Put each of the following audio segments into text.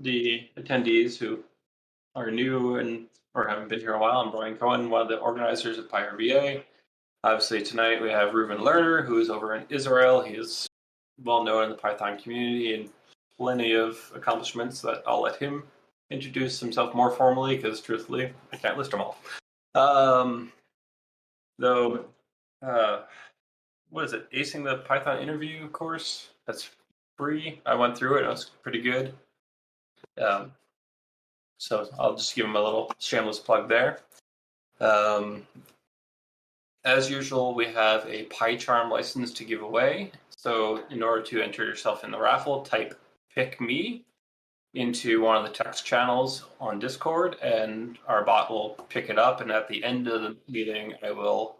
the attendees who are new and or haven't been here a while. I'm Brian Cohen, one of the organizers of PyRVA. Obviously, tonight we have Reuven Lerner, who is over in Israel. He is well known in the Python community and plenty of accomplishments that I'll let him introduce himself more formally, because truthfully, I can't list them all. Though, what is it? Acing the Python interview course? That's free. I went through it. It was pretty good. So I'll just give him a little shameless plug there. As usual, we have a PyCharm license to give away. So in order to enter yourself in the raffle, type "pick me" into one of the text channels on Discord, and our bot will pick it up. And at the end of the meeting, I will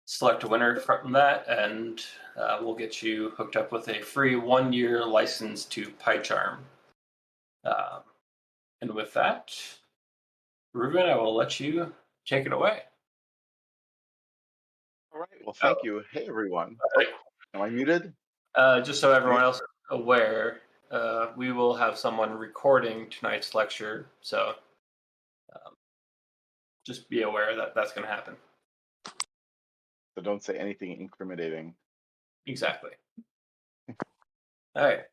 select a winner from that, and we'll get you hooked up with a free 1-year license to PyCharm. And with that, Reuven, I will let you take it away. All right. Well, thank you. Hey, everyone. Am I muted? Just so everyone else is aware, we will have someone recording tonight's lecture, so just be aware that that's going to happen. So don't say anything incriminating. Exactly. All right.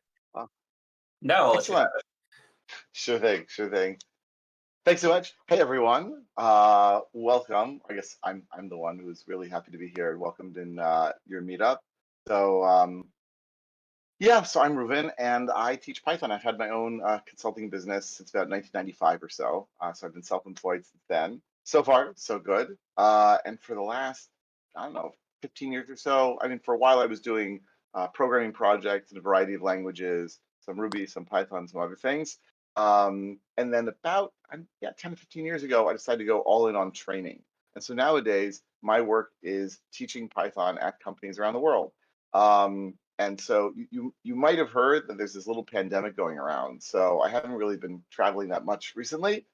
Now I'll let you have it. Sure thing. Thanks so much. Hey, everyone. Welcome. I guess I'm the one who's really happy to be here and welcomed in your meetup. So so I'm Reuven, and I teach Python. I've had my own consulting business since about 1995 or so. So I've been self-employed since then. So far, so good. And for the last, 15 years or so, for a while I was doing programming projects in a variety of languages, some Ruby, some Python, some other things. And then about 10 to 15 years ago, I decided to go all in on training. And so nowadays, my work is teaching Python at companies around the world. And so you might have heard that there's this little pandemic going around. So I haven't really been traveling that much recently,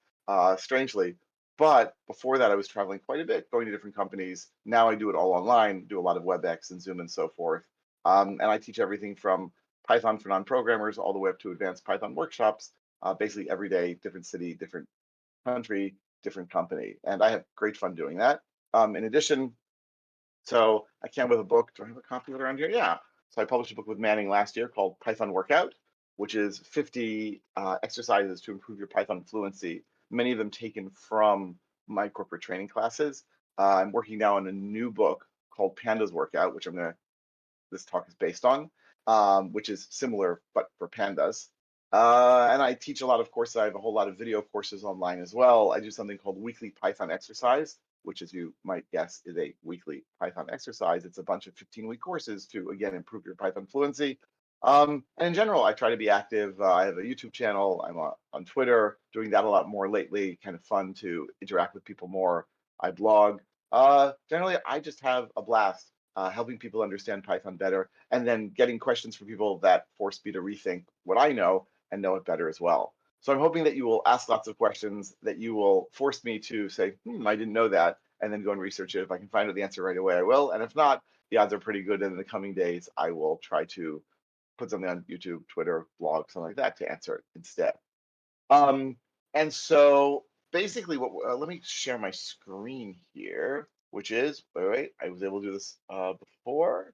strangely. But before that, I was traveling quite a bit, going to different companies. Now I do it all online, do a lot of WebEx and Zoom and so forth. And I teach everything from Python for non-programmers all the way up to advanced Python workshops, basically every day, different city, different country, different company. And I have great fun doing that. In addition, so I came with a book. Do I have a copy of it around here? Yeah. So I published a book with Manning last year called Python Workout, which is 50 exercises to improve your Python fluency, many of them taken from my corporate training classes. I'm working now on a new book called Pandas Workout, which this talk is based on, which is similar, but for pandas. And I teach a lot of courses. I have a whole lot of video courses online as well. I do something called Weekly Python Exercise, which, as you might guess, is a weekly Python exercise. It's a bunch of 15-week courses to, again, improve your Python fluency. And in general, I try to be active. I have a YouTube channel. I'm on Twitter, doing that a lot more lately. Kind of fun to interact with people more. I blog. Generally, I just have a blast helping people understand Python better, and then getting questions from people that force me to rethink what I know and know it better as well. So I'm hoping that you will ask lots of questions, that you will force me to say, I didn't know that, and then go and research it. If I can find out the answer right away, I will. And if not, the odds are pretty good. And in the coming days, I will try to put something on YouTube, Twitter, blog, something like that to answer it instead. And so basically, let me share my screen here, which is, wait, I was able to do this before.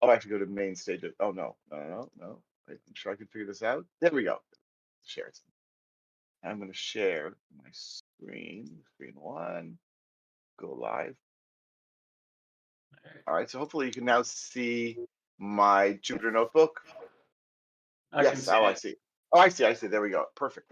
Oh, I have to go to main stage. Oh, no. I'm sure I can figure this out. There we go. Share it. I'm going to share my screen one, go live. All right, so hopefully you can now see my Jupyter notebook. Yes, I see. Oh, I see. There we go. Perfect.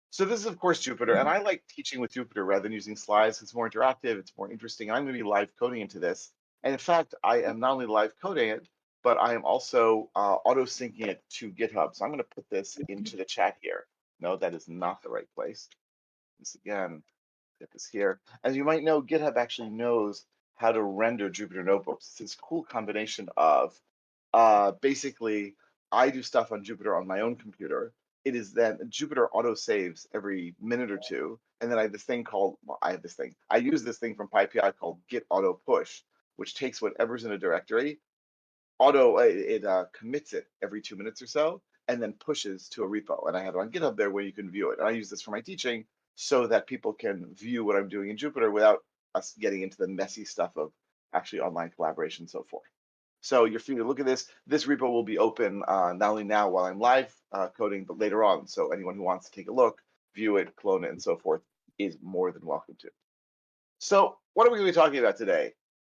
So this is, of course, Jupyter, and I like teaching with Jupyter rather than using slides. It's more interactive, it's more interesting. I'm going to be live coding into this. And in fact, I am not only live coding it, but I am also auto-syncing it to GitHub. So I'm going to put this into the chat here. No, that is not the right place. This again, get this here. As you might know, GitHub actually knows how to render Jupyter notebooks. It's this cool combination of basically, I do stuff on Jupyter on my own computer. It is then Jupyter auto saves every minute or two. And then I have this thing called, I use this thing from PyPI called Git auto push, which takes whatever's in a directory, it commits it every 2 minutes or so. and then pushes to a repo. And I have it on GitHub there where you can view it. And I use this for my teaching so that people can view what I'm doing in Jupyter without us getting into the messy stuff of actually online collaboration and so forth. So you're free to look at this. This repo will be open not only now while I'm live coding, but later on. So anyone who wants to take a look, view it, clone it, and so forth is more than welcome to. So what are we going to be talking about today?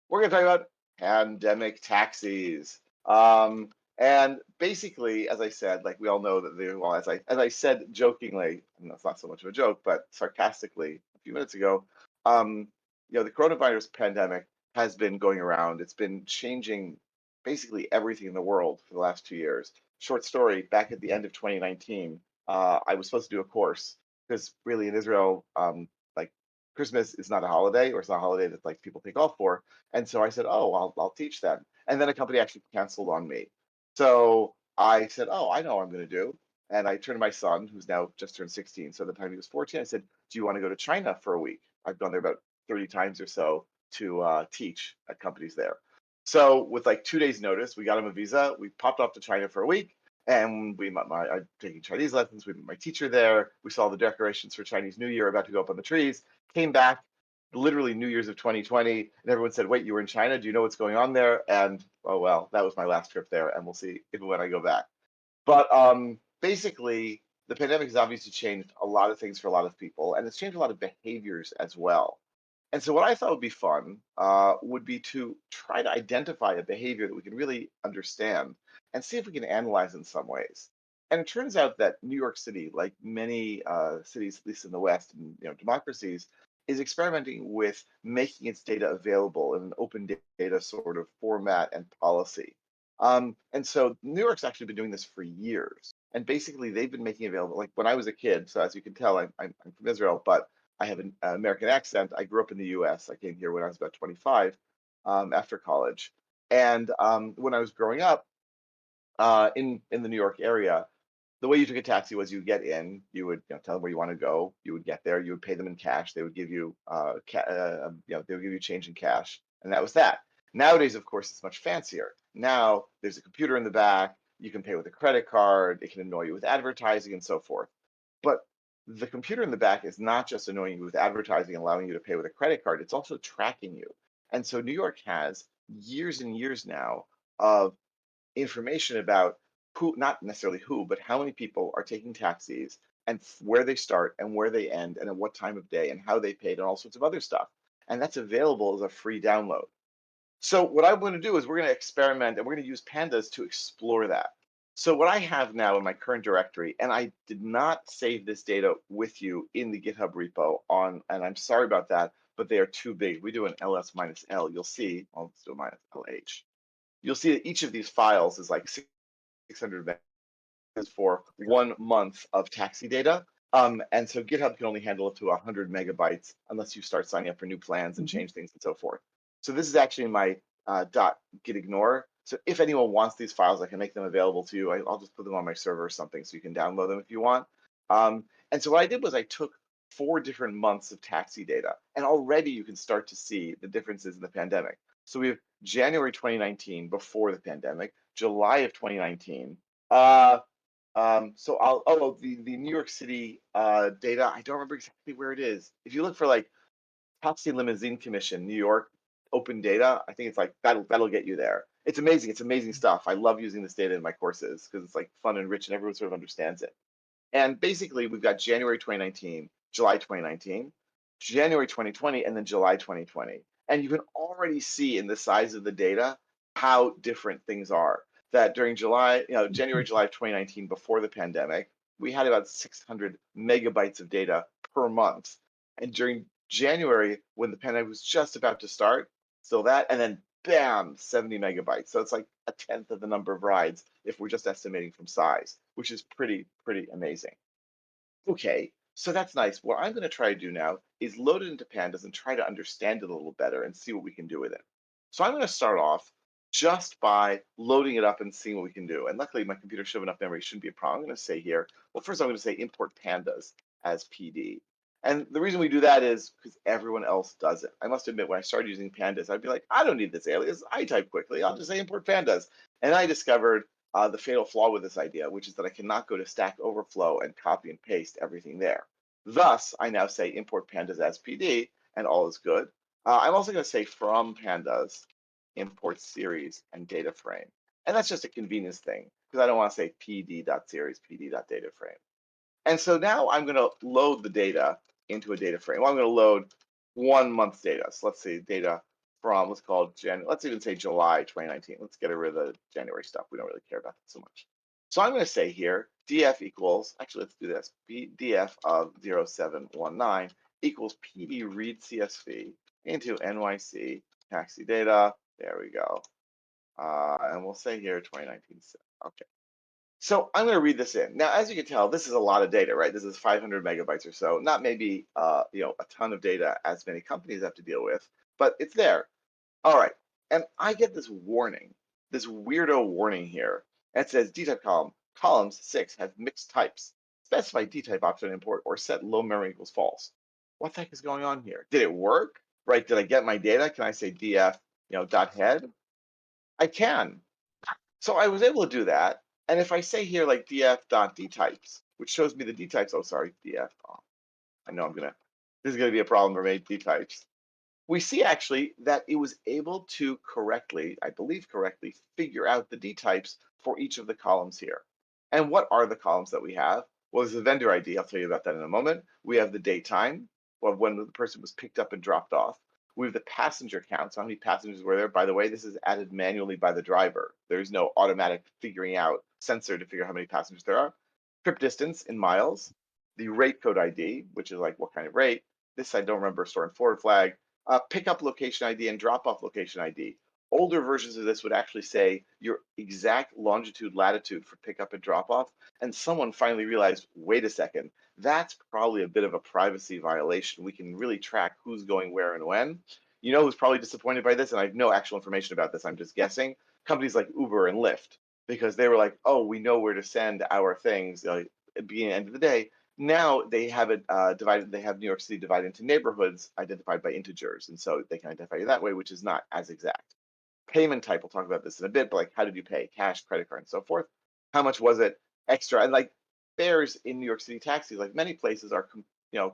We're going to talk about pandemic taxis. And basically, as I said, like we all know that well, as I said jokingly, and that's not so much of a joke, but sarcastically a few minutes ago, the coronavirus pandemic has been going around. It's been changing basically everything in the world for the last 2 years. Short story, back at the end of 2019, I was supposed to do a course because really in Israel, like Christmas is not a holiday, or it's not a holiday that like people take off for. And so I said, oh, I'll teach them. And then a company actually canceled on me. So I said, oh, I know what I'm going to do. And I turned to my son, who's now just turned 16. So at the time he was 14, I said, do you want to go to China for a week? I've gone there about 30 times or so to teach at companies there. So with like 2 days notice, we got him a visa. We popped off to China for a week, and I'm taking Chinese lessons. We met my teacher there. We saw the decorations for Chinese New Year about to go up on the trees. Came back, literally New Year's of 2020, and everyone said, wait, you were in China? Do you know what's going on there? And oh well, that was my last trip there, and we'll see if and when I go back. But basically, the pandemic has obviously changed a lot of things for a lot of people, and it's changed a lot of behaviors as well. And so, what I thought would be fun would be to try to identify a behavior that we can really understand and see if we can analyze in some ways. And it turns out that New York City, like many cities, at least in the West and democracies, is experimenting with making its data available in an open data sort of format and policy. And so New York's actually been doing this for years. And basically, they've been making available, like when I was a kid. So as you can tell, I'm from Israel, but I have an American accent. I grew up in the U.S. I came here when I was about 25 after college. And when I was growing up in the New York area, the way you took a taxi was you get in, you would tell them where you want to go, you would get there, you would pay them in cash, they would give you they would give you change in cash, and that was that. Nowadays, of course, it's much fancier. Now there's a computer in the back, you can pay with a credit card, it can annoy you with advertising and so forth. But the computer in the back is not just annoying you with advertising, allowing you to pay with a credit card, it's also tracking you. And so New York has years and years now of information about who, not necessarily who, but how many people are taking taxis and where they start and where they end and at what time of day and how they paid and all sorts of other stuff. And that's available as a free download. So what I'm going to do is we're going to experiment and we're going to use pandas to explore that. So what I have now in my current directory, and I did not save this data with you in the GitHub repo and I'm sorry about that, but they are too big. We do an ls minus l, you'll see, well, let's do a minus lh. You'll see that each of these files is like 600 megabytes for 1 month of taxi data. And so GitHub can only handle up to 100 megabytes unless you start signing up for new plans and change things and so forth. So this is actually my .gitignore. So if anyone wants these files, I can make them available to you. I'll just put them on my server or something so you can download them if you want. And so what I did was I took 4 different months of taxi data, and already you can start to see the differences in the pandemic. So we have January 2019 before the pandemic, July of 2019. So the New York City data, I don't remember exactly where it is. If you look for like Taxi Limousine Commission, New York open data, I think it's like that'll get you there. It's amazing. It's amazing stuff. I love using this data in my courses because it's like fun and rich and everyone sort of understands it. And basically we've got January 2019, July 2019, January 2020, and then July 2020. And you can already see in the size of the data how different things are. That during January, July of 2019, before the pandemic, we had about 600 megabytes of data per month. And during January, when the pandemic was just about to start, still that, and then bam, 70 megabytes. So it's like a tenth of the number of rides if we're just estimating from size, which is pretty amazing. Okay, so that's nice. What I'm going to try to do now is load it into pandas and try to understand it a little better and see what we can do with it. So I'm going to start off just by loading it up and seeing what we can do. And luckily, my computer should have enough memory. It shouldn't be a problem. I'm going to say here, well, first I'm going to say import pandas as PD. And the reason we do that is because everyone else does it. I must admit, when I started using pandas, I'd be like, I don't need this alias. I type quickly. I'll just say import pandas. And I discovered the fatal flaw with this idea, which is that I cannot go to Stack Overflow and copy and paste everything there. Thus, I now say import pandas as PD, and all is good. I'm also going to say from pandas, import series and data frame. And that's just a convenience thing, because I don't want to say pd.series, pd.dataframe. And so now I'm going to load the data into a data frame. Well, I'm going to load 1 month's data. So let's see, data from, let's call it let's even say July 2019. Let's get rid of the January stuff. We don't really care about that so much. So I'm going to say here, df equals, actually, let's do this, df of 0719 equals pd read CSV into NYC taxi data. There we go. And we'll say here 2019. Okay. So I'm going to read this in. Now, as you can tell, this is a lot of data, right? This is 500 megabytes or so. Not maybe a ton of data as many companies have to deal with, but it's there. All right. And I get this warning, this weirdo warning here. It says dtype columns 6 have mixed types. Specify dtype option import or set low memory equals false. What the heck is going on here? Did it work? Right? Did I get my data? Can I say df, dot head? I can. So I was able to do that. And if I say here like df.dtypes, which shows me the dtypes, oh, sorry, df. Oh, I know this is going to be a problem for me, dtypes. We see actually that it was able to correctly, I believe correctly, figure out the dtypes for each of the columns here. And what are the columns that we have? Well, there's the vendor ID. I'll tell you about that in a moment. We have the date time, well, when the person was picked up and dropped off. We have the passenger count, so how many passengers were there. By the way, this is added manually by the driver. There's no automatic figuring out sensor to figure out how many passengers there are. Trip distance in miles, the rate code ID, which is like what kind of rate. This I don't remember, store and forward flag. Pickup location ID and drop-off location ID. Older versions of this would actually say your exact longitude, latitude for pickup and drop-off. And someone finally realized, wait a second, that's probably a bit of a privacy violation. We can really track who's going where and when. You know who's probably disappointed by this? And I have no actual information about this. I'm just guessing. Companies like Uber and Lyft, because they were like, oh, we know where to send our things. At the end of the day, now they have it divided. They have New York City divided into neighborhoods identified by integers, and so they can identify you that way, which is not as exact. Payment type, we'll talk about this in a bit, but like how did you pay? Cash, credit card, and so forth. How much was it extra? And like fares in New York City taxis, like many places are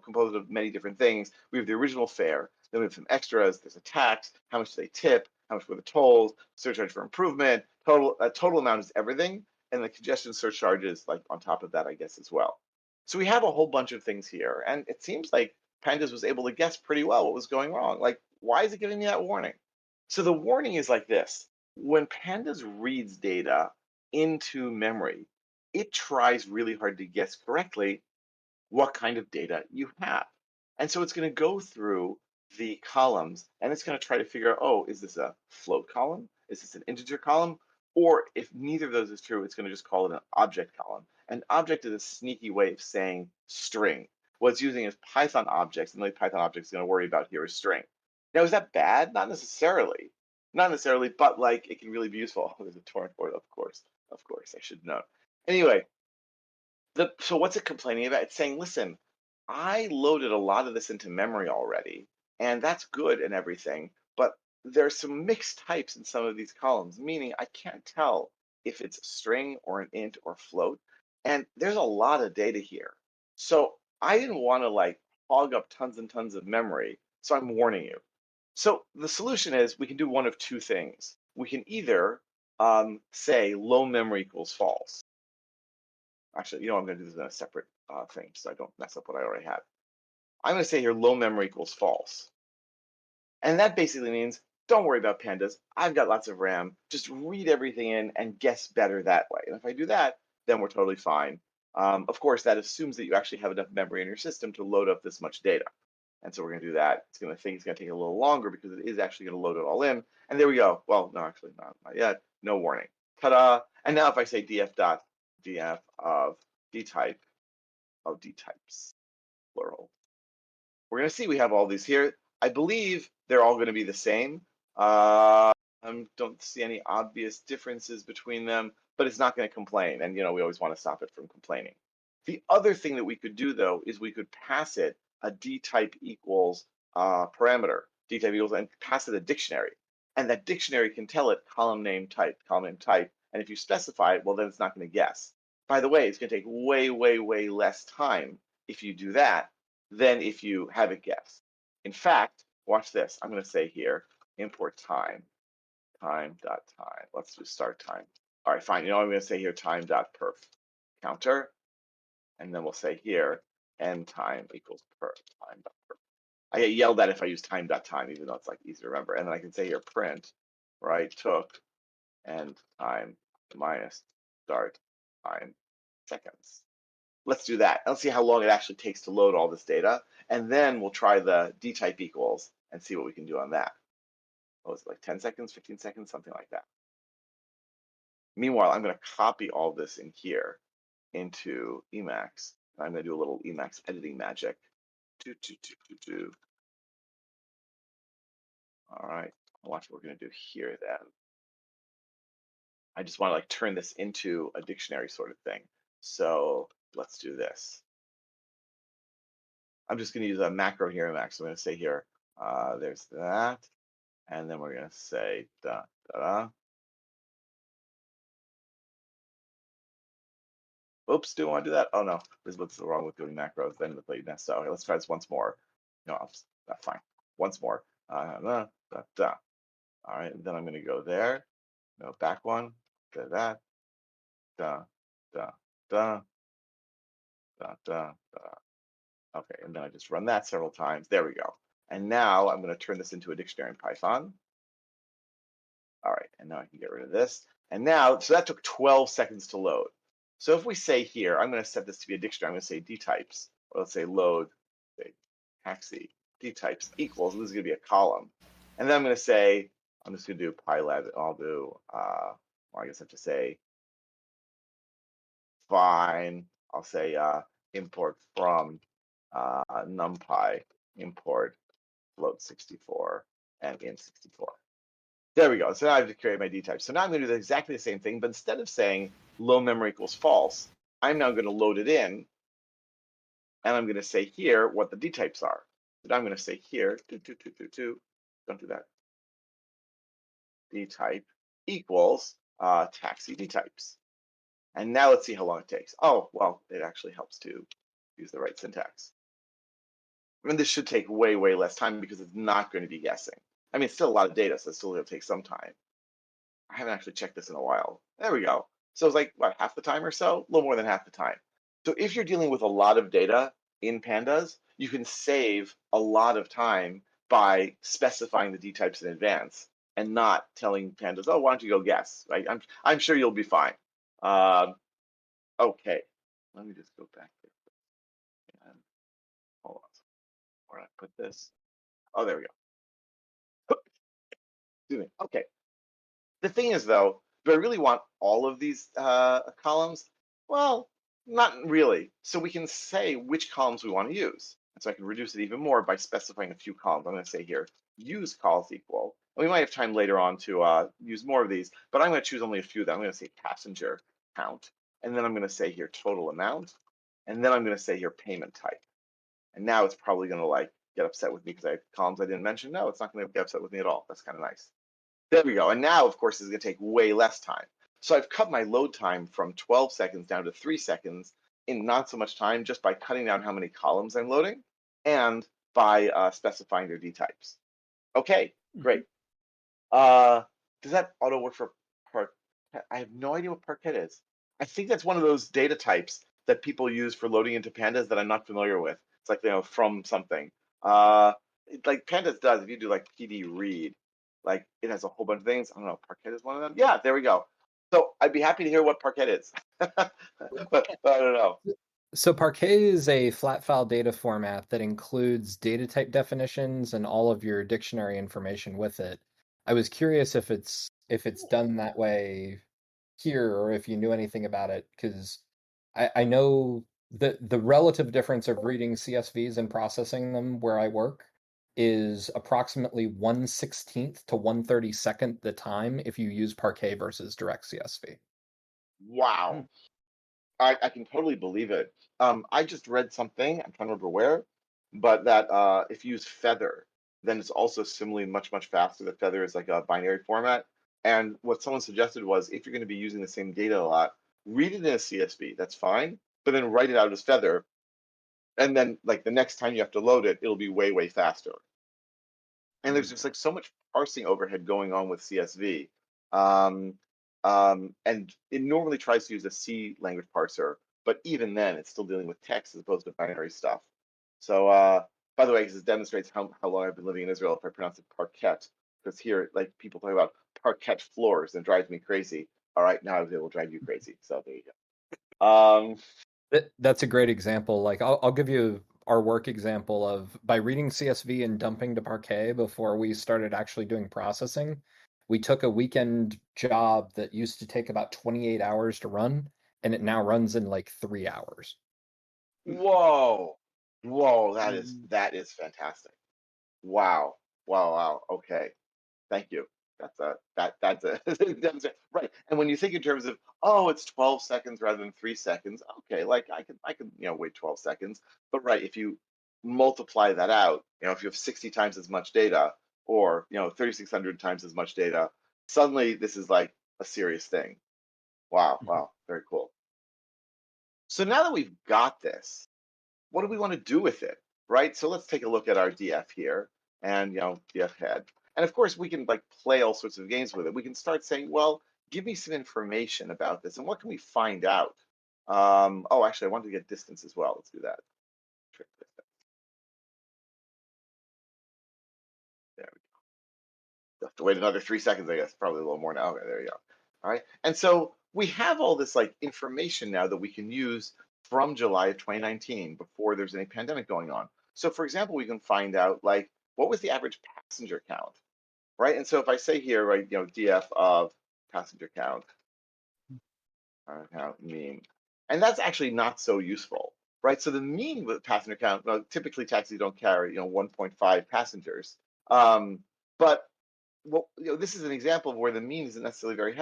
composed of many different things. We have the original fare, then we have some extras. There's a tax. How much do they tip? How much were the tolls? Surcharge for improvement. Total amount is everything, and the congestion surcharge is like on top of that, I guess, as well. So we have a whole bunch of things here, and it seems like Pandas was able to guess pretty well what was going wrong. Like, why is it giving me that warning? So the warning is like this. When Pandas reads data into memory, it tries really hard to guess correctly what kind of data you have. And so it's going to go through the columns, and it's going to try to figure out, oh, is this a float column? Is this an integer column? Or if neither of those is true, it's going to just call it an object column. An object is a sneaky way of saying string. What it's using is Python objects, and the Python object is going to worry about here is string. Now, is that bad? Not necessarily. Not necessarily, but like it can really be useful. Oh, there's a torrent for it, of course. Of course, I should know. Anyway, so what's it complaining about? It's saying, listen, I loaded a lot of this into memory already, and that's good and everything, but there's some mixed types in some of these columns, meaning I can't tell if it's a string or an int or float. And there's a lot of data here. So I didn't want to like hog up tons and tons of memory. So I'm warning you. So the solution is we can do one of two things. We can either say low memory equals false. Actually, I'm going to do this in a separate thing so I don't mess up what I already have. I'm going to say here low memory equals false. And that basically means don't worry about pandas. I've got lots of RAM. Just read everything in and guess better that way. And if I do that, then we're totally fine. Of course, that assumes that you actually have enough memory in your system to load up this much data. And so we're going to do that. It's going to take a little longer because it is actually going to load it all in. And there we go. Well, no, actually not yet. No warning. Ta-da! And now if I say df of dtype of dtypes, plural, we're going to see we have all these here. I believe they're all going to be the same. I don't see any obvious differences between them, but it's not going to complain. And, we always want to stop it from complaining. The other thing that we could do, though, is we could pass it a dtype equals parameter, dtype equals, and pass it a dictionary. And that dictionary can tell it column name type, And if you specify it, well, then it's not going to guess. By the way, it's going to take way, way, way less time if you do that than if you have it guess. In fact, watch this. I'm going to say here, import time, time.time. Let's do start time. All right, fine. You know what I'm going to say here, time.perf counter. And then we'll say here, end time equals perf, time.perf. I get yelled at if I use time.time, even though it's like easy to remember. And then I can say here, print, right, took end time minus start time seconds. Let's do that. Let's see how long it actually takes to load all this data. And then we'll try the dtype equals and see what we can do on that. What was it, like 10 seconds, 15 seconds, something like that. Meanwhile, I'm going to copy all this in here into Emacs. I'm going to do a little Emacs editing magic. All right, watch what we're going to do here then. I just want to like turn this into a dictionary sort of thing. So let's do this. I'm just going to use a macro here in Emacs. So I'm going to say here, there's that. And then we're going to say da, da, da. Oops, do I want to do that? Oh no, this is what's wrong with doing macros. Then the play nest. So okay, let's try this once more. No, that's fine. Once more. Da, da, da. All right, and then I'm going to go there. No, back one. Do that. Da, da, da, da, da, da. Okay, and then I just run that several times. There we go. And now I'm going to turn this into a dictionary in Python. All right, and now I can get rid of this. And now, so that took 12 seconds to load. So if we say here, I'm going to set this to be a dictionary. I'm going to say dtypes, or let's say load, say taxi, dtypes equals, and this is going to be a column. And then I'm going to say, I'm just going to do pylab, I'll do, well, I guess I have to say, fine, I'll say import from numpy, import float 64 and int64. There we go. So now I've created my dtype. So now I'm going to do exactly the same thing, but instead of saying low memory equals false, I'm now going to load it in, and I'm going to say here what the dtypes are. So I'm going to say here, don't do that. Dtype equals taxi dtypes. And now let's see how long it takes. Oh, well, it actually helps to use the right syntax. And this should take way, way less time because it's not going to be guessing. I mean, it's still a lot of data, so it's still going to take some time. I haven't actually checked this in a while. There we go. So it's like, what, half the time or so? A little more than half the time. So if you're dealing with a lot of data in Pandas, you can save a lot of time by specifying the dtypes in advance and not telling Pandas, oh, why don't you go guess, right? I'm sure you'll be fine. Okay, let me just go back there. And hold on. Where did I put this? Oh, there we go. Excuse me. Okay. The thing is, though, do I really want all of these columns? Well, not really. So we can say which columns we want to use. And so I can reduce it even more by specifying a few columns. I'm going to say here, use calls equal. And we might have time later on to use more of these, but I'm going to choose only a few of them. I'm going to say passenger count. And then I'm going to say here total amount. And then I'm going to say here payment type. And now it's probably going to like get upset with me because I have columns I didn't mention. No, it's not going to get upset with me at all. That's kind of nice. There we go. And now, of course, it's going to take way less time. So I've cut my load time from 12 seconds down to 3 seconds in not so much time, just by cutting down how many columns I'm loading and by specifying their dtypes. Okay, great. Does that auto work for Parquet? I have no idea what Parquet is. I think that's one of those data types that people use for loading into Pandas that I'm not familiar with. It's like, from something. Like Pandas does, if you do like PD read, like it has a whole bunch of things. I don't know, Parquet is one of them. Yeah, there we go. So I'd be happy to hear what Parquet is, but I don't know. So Parquet is a flat file data format that includes data type definitions and all of your dictionary information with it. I was curious if it's done that way here, or if you knew anything about it, because I know that the relative difference of reading CSVs and processing them where I work is approximately 1/16th to 1/32nd the time if you use Parquet versus direct CSV. Wow. I can totally believe it. I just read something, I'm trying to remember where, but that if you use Feather, then it's also similarly much, much faster. The Feather is like a binary format. And what someone suggested was, if you're going to be using the same data a lot, read it in a CSV. That's fine, but then write it out as Feather, and then like the next time you have to load it, it'll be way, way faster. And there's just like so much parsing overhead going on with CSV. And it normally tries to use a C language parser, but even then it's still dealing with text as opposed to binary stuff. So by the way, because it demonstrates how long I've been living in Israel if I pronounce it parquet, because here like people talk about parquet floors and it drives me crazy. All right, now it will drive you crazy. So there you go. That's a great example. Like I'll give you our work example of by reading CSV and dumping to Parquet before we started actually doing processing. We took a weekend job that used to take about 28 hours to run, and it now runs in like 3 hours. Whoa, whoa, that is fantastic. Wow, wow. Okay, thank you. That's a right. And when you think in terms of, oh, it's 12 seconds rather than 3 seconds, okay, like I can wait 12 seconds. But right, if you multiply that out, if you have 60 times as much data or 3,600 times as much data, suddenly this is like a serious thing. Wow, very cool. So now that we've got this, what do we want to do with it, right? So let's take a look at our DF here and, DF head. And of course, we can like play all sorts of games with it. We can start saying, well, give me some information about this and what can we find out? Oh, actually, I wanted to get distance as well. Let's do that. Trip distance. There we go. Have to wait another 3 seconds, I guess. Probably a little more now. Okay, there you go. All right. And so we have all this like information now that we can use from July of 2019 before there's any pandemic going on. So for example, we can find out like what was the average passenger count, right? And so if I say here, right, DF of passenger count, mean, and that's actually not so useful, right? So the mean with passenger count, well, typically taxis don't carry 1.5 passengers, but well, this is an example of where the mean isn't necessarily very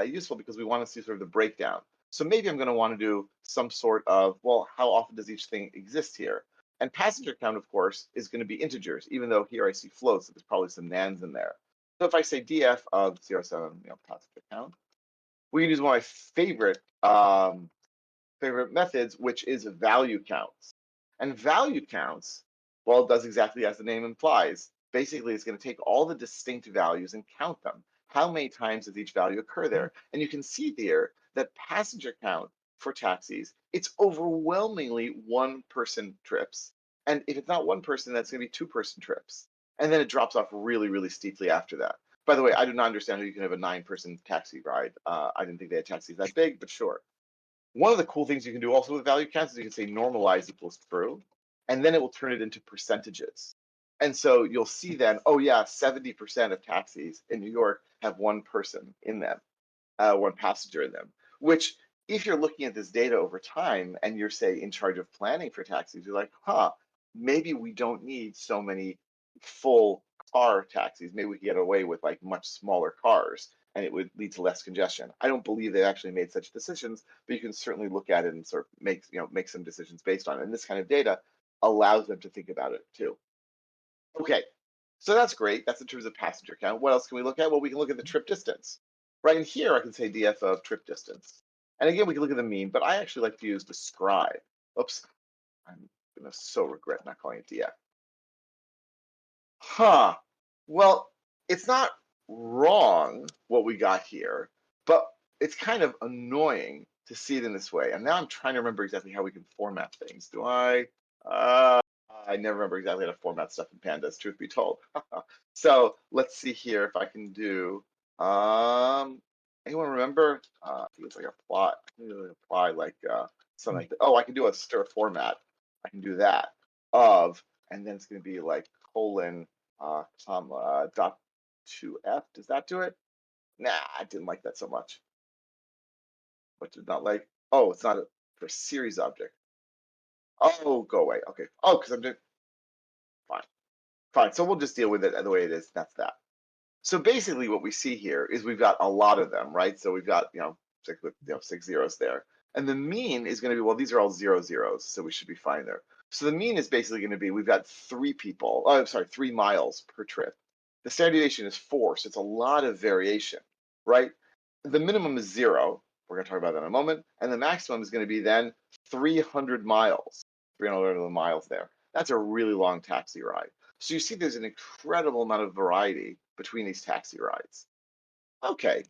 useful because we want to see sort of the breakdown. So maybe I'm going to want to do some sort of, well, how often does each thing exist here? And passenger count, of course, is going to be integers, even though here I see floats, so there's probably some nans in there. So if I say df of 0.7, passenger count, we can use one of my favorite methods, which is value counts. And value counts, well, it does exactly as the name implies. Basically, it's going to take all the distinct values and count them. How many times does each value occur there? And you can see there that passenger count for taxis, it's overwhelmingly one-person trips. And if it's not one person, that's going to be two-person trips. And then it drops off really, really steeply after that. By the way, I do not understand how you can have a 9-person taxi ride. I didn't think they had taxis that big, but sure. One of the cool things you can do also with value counts is you can say normalize equals true, and then it will turn it into percentages. And so you'll see then, oh yeah, 70% of taxis in New York have one person in them, one passenger in them, which if you're looking at this data over time and you're, say, in charge of planning for taxis, you're like, maybe we don't need so many full car taxis. Maybe we can get away with like much smaller cars and it would lead to less congestion. I don't believe they actually made such decisions, but you can certainly look at it and sort of make some decisions based on it. And this kind of data allows them to think about it too. Okay, so that's great. That's in terms of passenger count. What else can we look at? Well, we can look at the trip distance. Right in here, I can say df of trip distance. And again, we can look at the mean, but I actually like to use describe. Oops, I'm gonna so regret not calling it df. Well, it's not wrong what we got here, but it's kind of annoying to see it in this way. And now I'm trying to remember exactly how we can format things. Do I? I never remember exactly how to format stuff in Pandas, truth be told. So let's see here if I can do, anyone remember? I think it's like apply, like something like that. Oh, I can do a stir format. I can do that of, and then it's going to be like colon, comma, dot 2f. Does that do it? Nah, I didn't like that so much. What did not like? Oh, it's not for series object. Oh, go away. Okay. Oh, because I'm doing fine. So we'll just deal with it the way it is. That's that. So basically, what we see here is we've got a lot of them, right? So we've got 6 zeros there, and the mean is going to be, well, these are all 0 zeros, so we should be fine there. So the mean is basically going to be we've got 3 people. Oh, I'm sorry, 3 miles per trip. The standard deviation is 4, so it's a lot of variation. right? The minimum is 0. We're going to talk about that in a moment. And the maximum is going to be then 300 miles, 300 miles there. That's a really long taxi ride. So you see there's an incredible amount of variety between these taxi rides. Okay.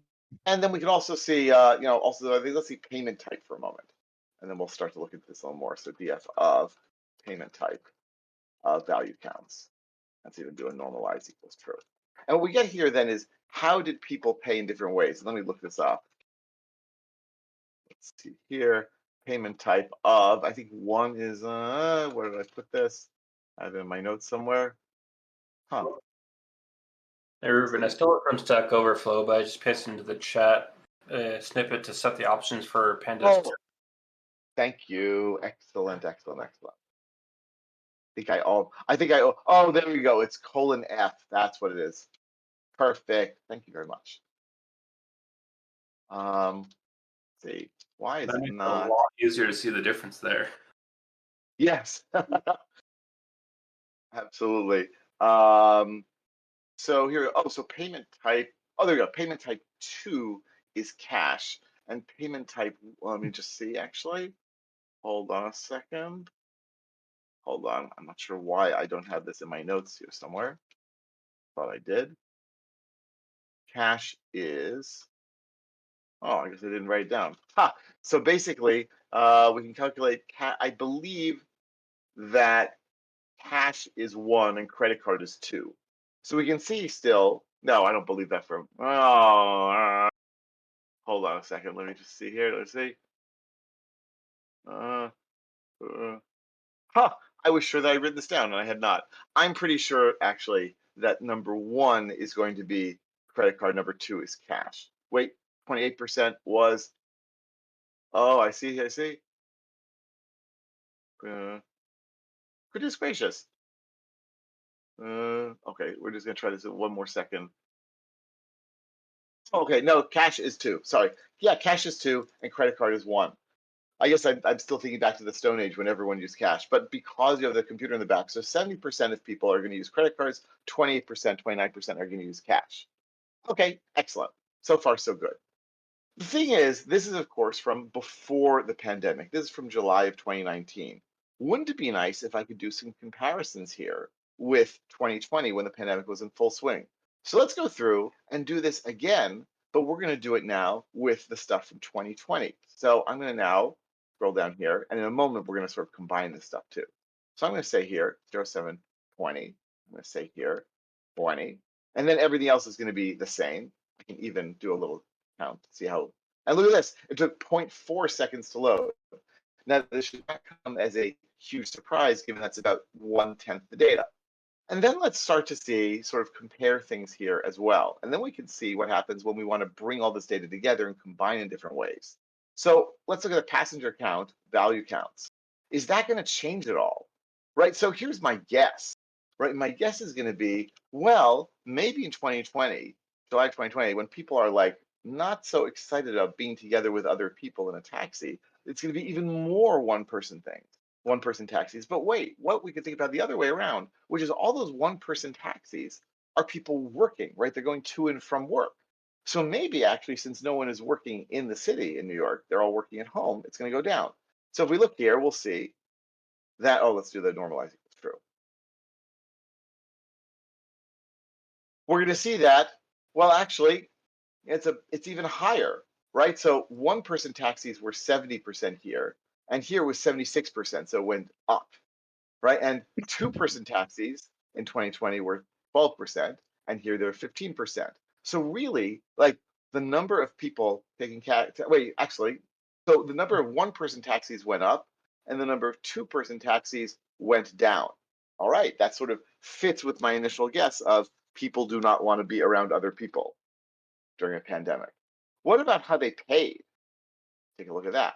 And then we can also see, let's see payment type for a moment. And then we'll start to look at this a little more. So df of payment type of value counts. Let's even do a normalize equals true. And what we get here then is, how did people pay in different ways? Let me look this up. Let's see here. Payment type of, I think one is, where did I put this? I have it in my notes somewhere. Huh. Hey, Reuven, I stole it from Stack Overflow, but I just pasted into the chat a snippet to set the options for Pandas. Oh, thank you. Excellent, excellent, excellent. Oh, there we go. It's :F. That's what it is. Perfect. Thank you very much. Let's see. Why is That it makes it not? a lot easier to see the difference there. Yes. Absolutely. So here, so payment type, there we go. Payment type 2 is cash. And payment type, let me just see actually. Hold on a second. Hold on. I'm not sure why I don't have this in my notes here somewhere. Thought I did. Cash is, I guess I didn't write it down. So basically, we can calculate, I believe that cash is 1 and credit card is 2. So we can see still, no, I don't believe that hold on a second. Let me just see here. Let's see. I was sure that I written this down and I had not. I'm pretty sure actually that number 1 is going to be credit card, number 2 is cash. Wait, 28% was, I see. Goodness gracious. Okay, we're just gonna try this in one more second. Okay, no, cash is 2. Sorry. Yeah, cash is 2 and credit card is 1. I guess I'm still thinking back to the Stone Age when everyone used cash, but because you have the computer in the back, so 70% of people are going to use credit cards, 28%, 29% are going to use cash. Okay, excellent. So far, so good. The thing is, this is, of course, from before the pandemic. This is from July of 2019. Wouldn't it be nice if I could do some comparisons here with 2020 when the pandemic was in full swing? So let's go through and do this again, but we're going to do it now with the stuff from 2020. So I'm going to now scroll down here, and in a moment, we're going to sort of combine this stuff too. So I'm going to say here, 0720. I'm going to say here, 20. And then everything else is going to be the same. I can even do a little count to see how. And look at this. It took 0.4 seconds to load. Now, this should not come as a huge surprise, given that's about 1/10 the data. And then let's start to see, sort of compare things here as well. And then we can see what happens when we want to bring all this data together and combine in different ways. So let's look at the passenger count, value counts. Is that going to change at all? Right? So here's my guess. Right? My guess is going to be, well, maybe in 2020, July 2020, when people are like not so excited about being together with other people in a taxi, it's going to be even more one-person things. One-person taxis. But wait, what we could think about the other way around, which is all those one-person taxis are people working, right? They're going to and from work. So maybe actually, since no one is working in the city in New York, they're all working at home, it's going to go down. So if we look here, we'll see that, let's do the normalizing. It's true. We're going to see that, well, actually, it's even higher, right? So one-person taxis were 70% here, and here was 76%, so it went up, right? And two-person taxis in 2020 were 12%, and here they're 15%. So really, like the number of people taking so the number of one-person taxis went up, and the number of two-person taxis went down. All right, that sort of fits with my initial guess of people do not want to be around other people during a pandemic. What about how they paid? Take a look at that.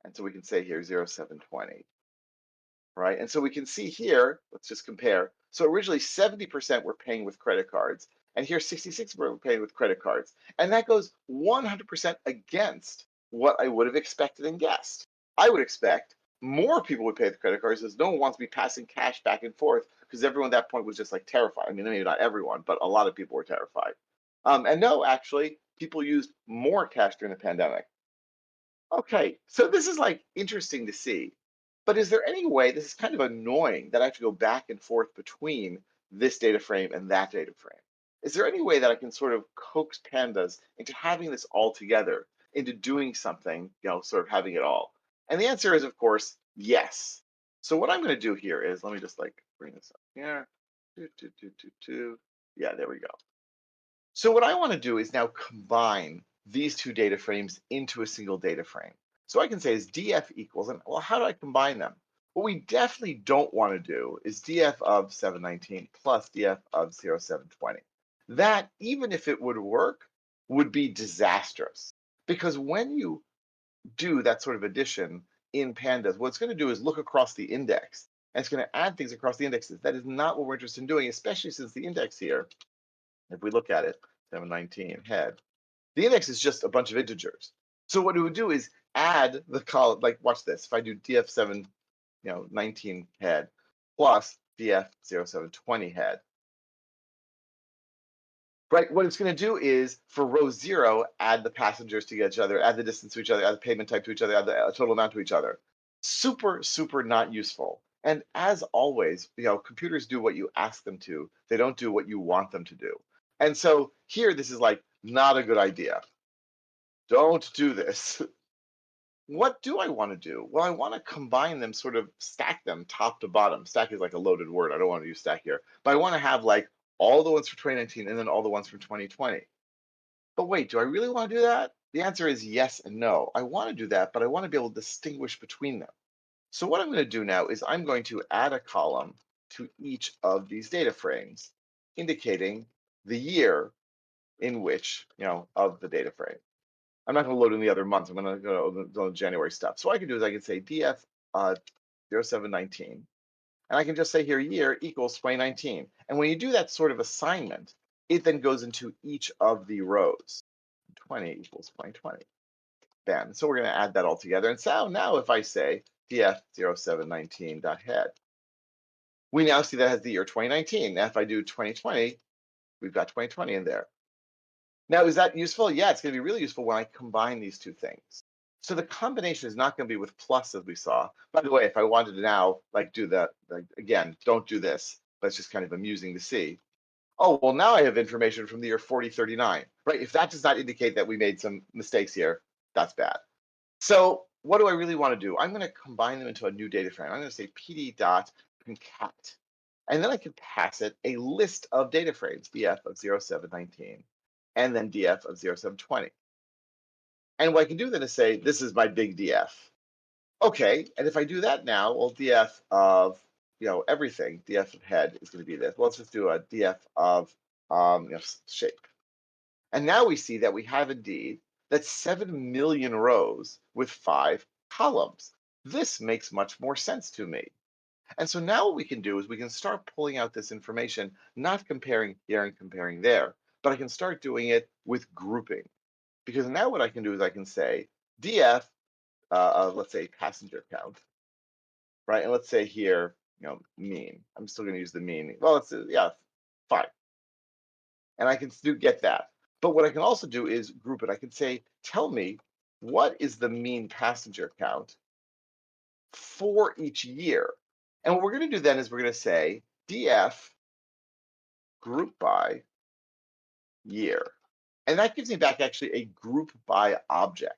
And so we can say here 0720, right? And so we can see here, let's just compare. So originally 70% were paying with credit cards, and here 66% were paying with credit cards. And that goes 100% against what I would have expected and guessed. I would expect more people would pay with credit cards, as no one wants to be passing cash back and forth, because everyone at that point was just like terrified. I mean, maybe not everyone, but a lot of people were terrified. And no, actually, people used more cash during the pandemic. Okay, so this is like interesting to see. But is there any way, this is kind of annoying that I have to go back and forth between this data frame and that data frame. Is there any way that I can sort of coax pandas into having this all together, into doing something, sort of having it all? And the answer is, of course, yes. So what I'm going to do here is, let me just like bring this up here. Yeah, there we go. So what I want to do is now combine these two data frames into a single data frame. So I can say is df equals, and well, how do I combine them? What we definitely don't want to do is df of 719 plus df of 0720. That, even if it would work, would be disastrous. Because when you do that sort of addition in pandas, what it's going to do is look across the index, and it's going to add things across the indexes. That is not what we're interested in doing, especially since the index here, if we look at it, 719 head, the index is just a bunch of integers. So what it would do is add the column, like watch this. If I do df7, 19 head plus df0720 head, right? What it's going to do is for row 0, add the passengers to each other, add the distance to each other, add the payment type to each other, add the total amount to each other. Super, super not useful. And as always, computers do what you ask them to. They don't do what you want them to do. And so here, this is like not a good idea. Don't do this. What do I want to do? Well, I want to combine them, sort of stack them top to bottom. Stack is like a loaded word. I don't want to use stack here. But I want to have like all the ones for 2019 and then all the ones from 2020. But wait, do I really want to do that? The answer is yes and no. I want to do that, but I want to be able to distinguish between them. So what I'm going to do now is I'm going to add a column to each of these data frames, indicating the year in which, of the data frame. I'm not going to load in the other months. I'm going to go to the January stuff. So what I can do is I can say df 0719, and I can just say here year equals 2019. And when you do that sort of assignment, it then goes into each of the rows. 20 equals 2020. Bam. So we're going to add that all together. And so now if I say df 0719.head, we now see that has the year 2019. Now if I do 2020, we've got 2020 in there. Now, is that useful? Yeah, it's going to be really useful when I combine these two things. So the combination is not going to be with plus, as we saw. By the way, if I wanted to now do that, again, don't do this, but it's just kind of amusing to see. Oh, well, now I have information from the year 4039, right? If that does not indicate that we made some mistakes here, that's bad. So what do I really want to do? I'm going to combine them into a new data frame. I'm going to say pd.concat. And then I can pass it a list of data frames, df of 0719. And then df of 0720. And what I can do then is say, this is my big df. Okay, and if I do that now, well, df of everything, df of head is going to be this. Well, let's just do a df of shape. And now we see that we have indeed that 7 million rows with 5 columns. This makes much more sense to me. And so now what we can do is we can start pulling out this information, not comparing here and comparing there, but I can start doing it with grouping. Because now what I can do is I can say df, let's say passenger count, right? And let's say here, mean. I'm still going to use the mean. Well, let's yeah, 5. And I can still get that. But what I can also do is group it. I can say, tell me, what is the mean passenger count for each year? And what we're going to do then is we're going to say df group by year. And that gives me back actually a group by object.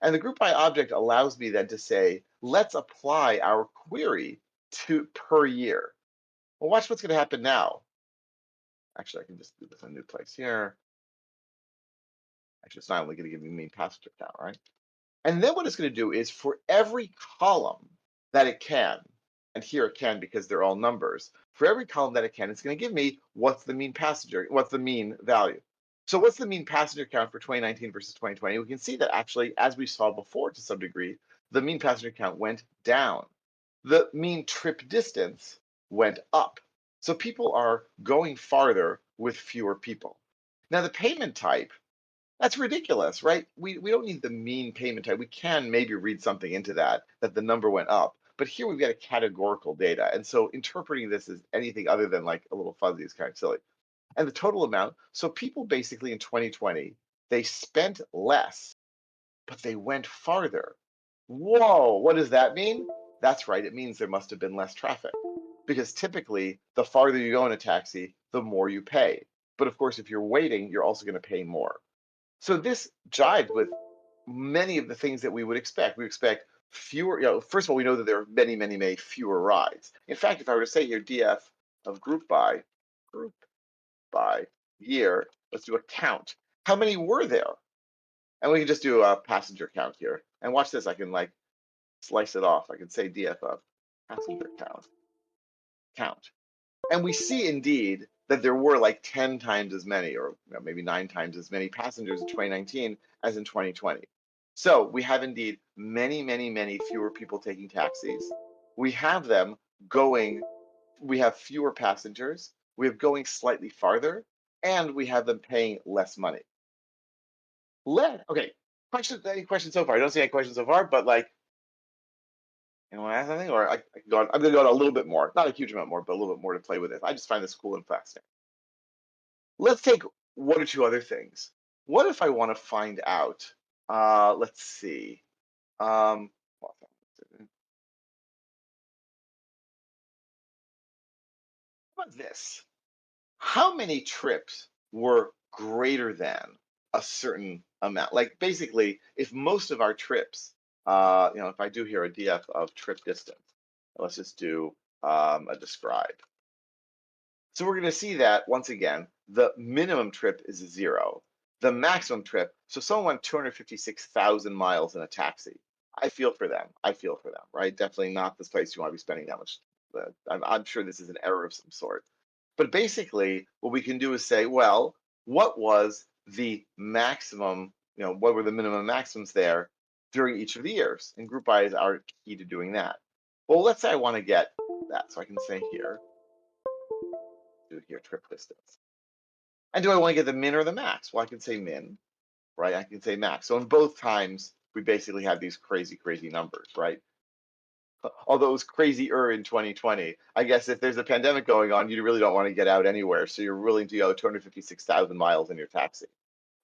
And the group by object allows me then to say, let's apply our query to per year. Well, watch what's going to happen now. Actually, I can just do this in a new place here. Actually, it's not only going to give me mean passenger count, right? And then what it's going to do is for every column that it can, and here it can because they're all numbers, for every column that it can, it's going to give me what's the mean passenger, what's the mean value. So what's the mean passenger count for 2019 versus 2020? We can see that actually, as we saw before to some degree, the mean passenger count went down. The mean trip distance went up. So people are going farther with fewer people. Now the payment type, that's ridiculous, right? We don't need the mean payment type. We can maybe read something into that the number went up. But here we've got a categorical data. And so interpreting this as anything other than like a little fuzzy is kind of silly. and the total amount. So people basically in 2020, they spent less, but they went farther. Whoa, what does that mean? That's right, it means there must have been less traffic. Because typically, the farther you go in a taxi, the more you pay. But of course, if you're waiting, you're also going to pay more. So this jives with many of the things that we would expect. We expect fewer, first of all, we know that there are many, many, many fewer rides. In fact, if I were to say here DF of group by year, let's do a count. How many were there? And we can just do a passenger count here. And watch this, I can like slice it off. I can say DF of passenger count. And we see indeed that there were like 10 times as many, or maybe 9 times as many passengers in 2019 as in 2020. So we have indeed many, many, many fewer people taking taxis. We have them going, we have fewer passengers, we have going slightly farther, and we have them paying less money. Okay, any questions so far? I don't see any questions so far, but like, you want to ask anything? Or I can go on, I'm going to go on a little bit more, not a huge amount more, but a little bit more to play with it. I just find this cool and fascinating. Let's take one or two other things. What if I want to find out, let's see. How about this? How many trips were greater than a certain amount? Like basically, if most of our trips, if I do here a DF of trip distance, let's just do a describe. So we're going to see that once again, the minimum trip is 0. The maximum trip, so someone went 256,000 miles in a taxi. I feel for them, right? Definitely not this place you want to be spending that much. I'm sure this is an error of some sort. But basically, what we can do is say, well, what was the maximum, what were the minimum maximums there during each of the years? And group by is our key to doing that. Well, let's say I want to get that. So I can say here, do here trip distance. And do I want to get the min or the max? Well, I can say min, right? I can say max. So in both times, we basically have these crazy, crazy numbers, right? Although it was crazier in 2020. I guess if there's a pandemic going on, you really don't want to get out anywhere. So you're willing to go 256,000 miles in your taxi.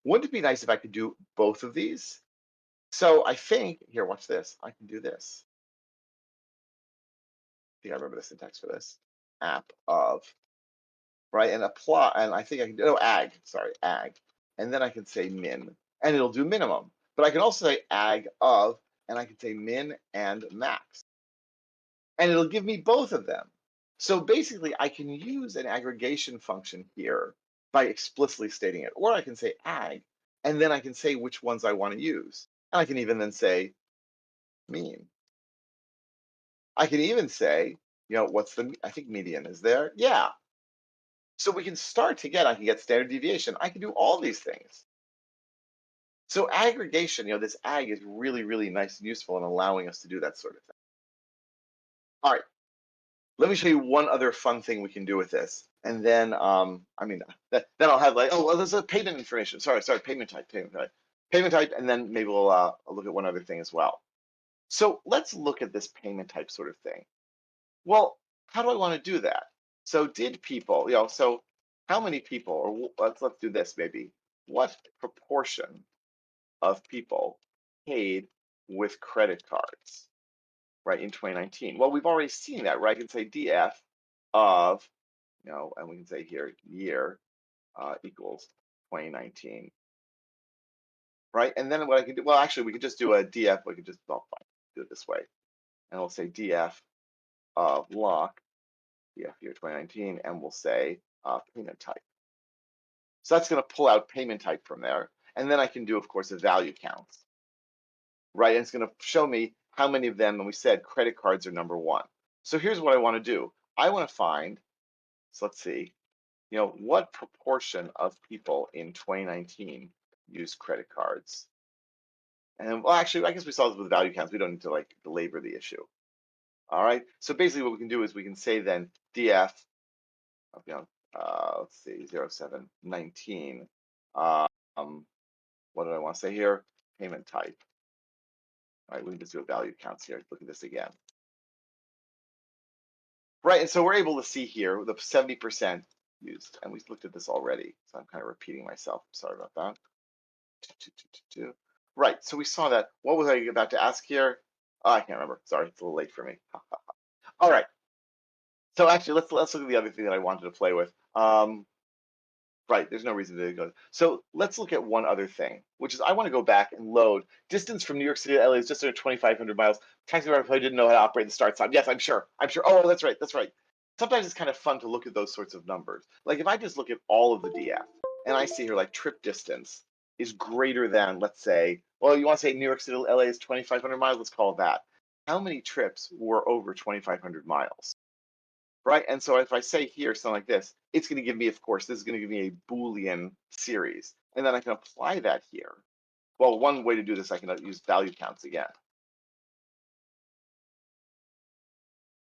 Wouldn't it be nice if I could do both of these? So I think, here, watch this. I can do this. I think I remember the syntax for this. App of, right? And apply, and I think I can do, ag. And then I can say min, and it'll do minimum. But I can also say ag of, and I can say min and max. And it'll give me both of them. So basically, I can use an aggregation function here by explicitly stating it. Or I can say ag, and then I can say which ones I want to use. And I can even then say mean. I can even say, what's the, I think median is there. Yeah. So we can start to get, I can get standard deviation. I can do all these things. So aggregation, this ag is really, really nice and useful in allowing us to do that sort of thing. All right. Let me show you one other fun thing we can do with this. And then, then I'll have like, oh, well, there's a payment information. Sorry, payment type, and then maybe we'll look at one other thing as well. So let's look at this payment type sort of thing. Well, how do I want to do that? So did people, so how many people, or let's do this maybe. What proportion of people paid with credit cards? Right, in 2019. Well, we've already seen that, right? I can say df of, and we can say here year equals 2019, right? And then what I can do, well, actually, we could just do a df. We could just do it this way, and we'll say df of lock df year 2019, and we'll say payment type. So that's going to pull out payment type from there, and then I can do, of course, a value counts, right? And it's going to show me how many of them, and we said credit cards are number 1. So here's what I want to do. I want to find, so let's see, what proportion of people in 2019 use credit cards? And well, actually, I guess we saw this with value counts. We don't need to like belabor the issue. All right. So basically what we can do is we can say then df, let's see, 0719. What do I want to say here? Payment type. All right, we can just do a value counts here. Look at this again. Right, and so we're able to see here the 70% used, and we looked at this already, so I'm kind of repeating myself. Sorry about that. Right, so we saw that. What was I about to ask here? Oh, I can't remember. Sorry, it's a little late for me. All right. So actually, let's look at the other thing that I wanted to play with. Right, there's no reason to go. So let's look at one other thing, which is I want to go back and load distance from New York City to LA is just under 2,500 miles. Taxi driver probably didn't know how to operate the start sign. Yes, I'm sure. Oh, that's right. Sometimes it's kind of fun to look at those sorts of numbers. Like if I just look at all of the DF and I see here like trip distance is greater than, let's say, well, you want to say New York City to LA is 2,500 miles, let's call it that. How many trips were over 2,500 miles? Right, and so if I say here something like this, it's going to give me, of course, this is going to give me a Boolean series, and then I can apply that here. Well, one way to do this, I can use value counts again.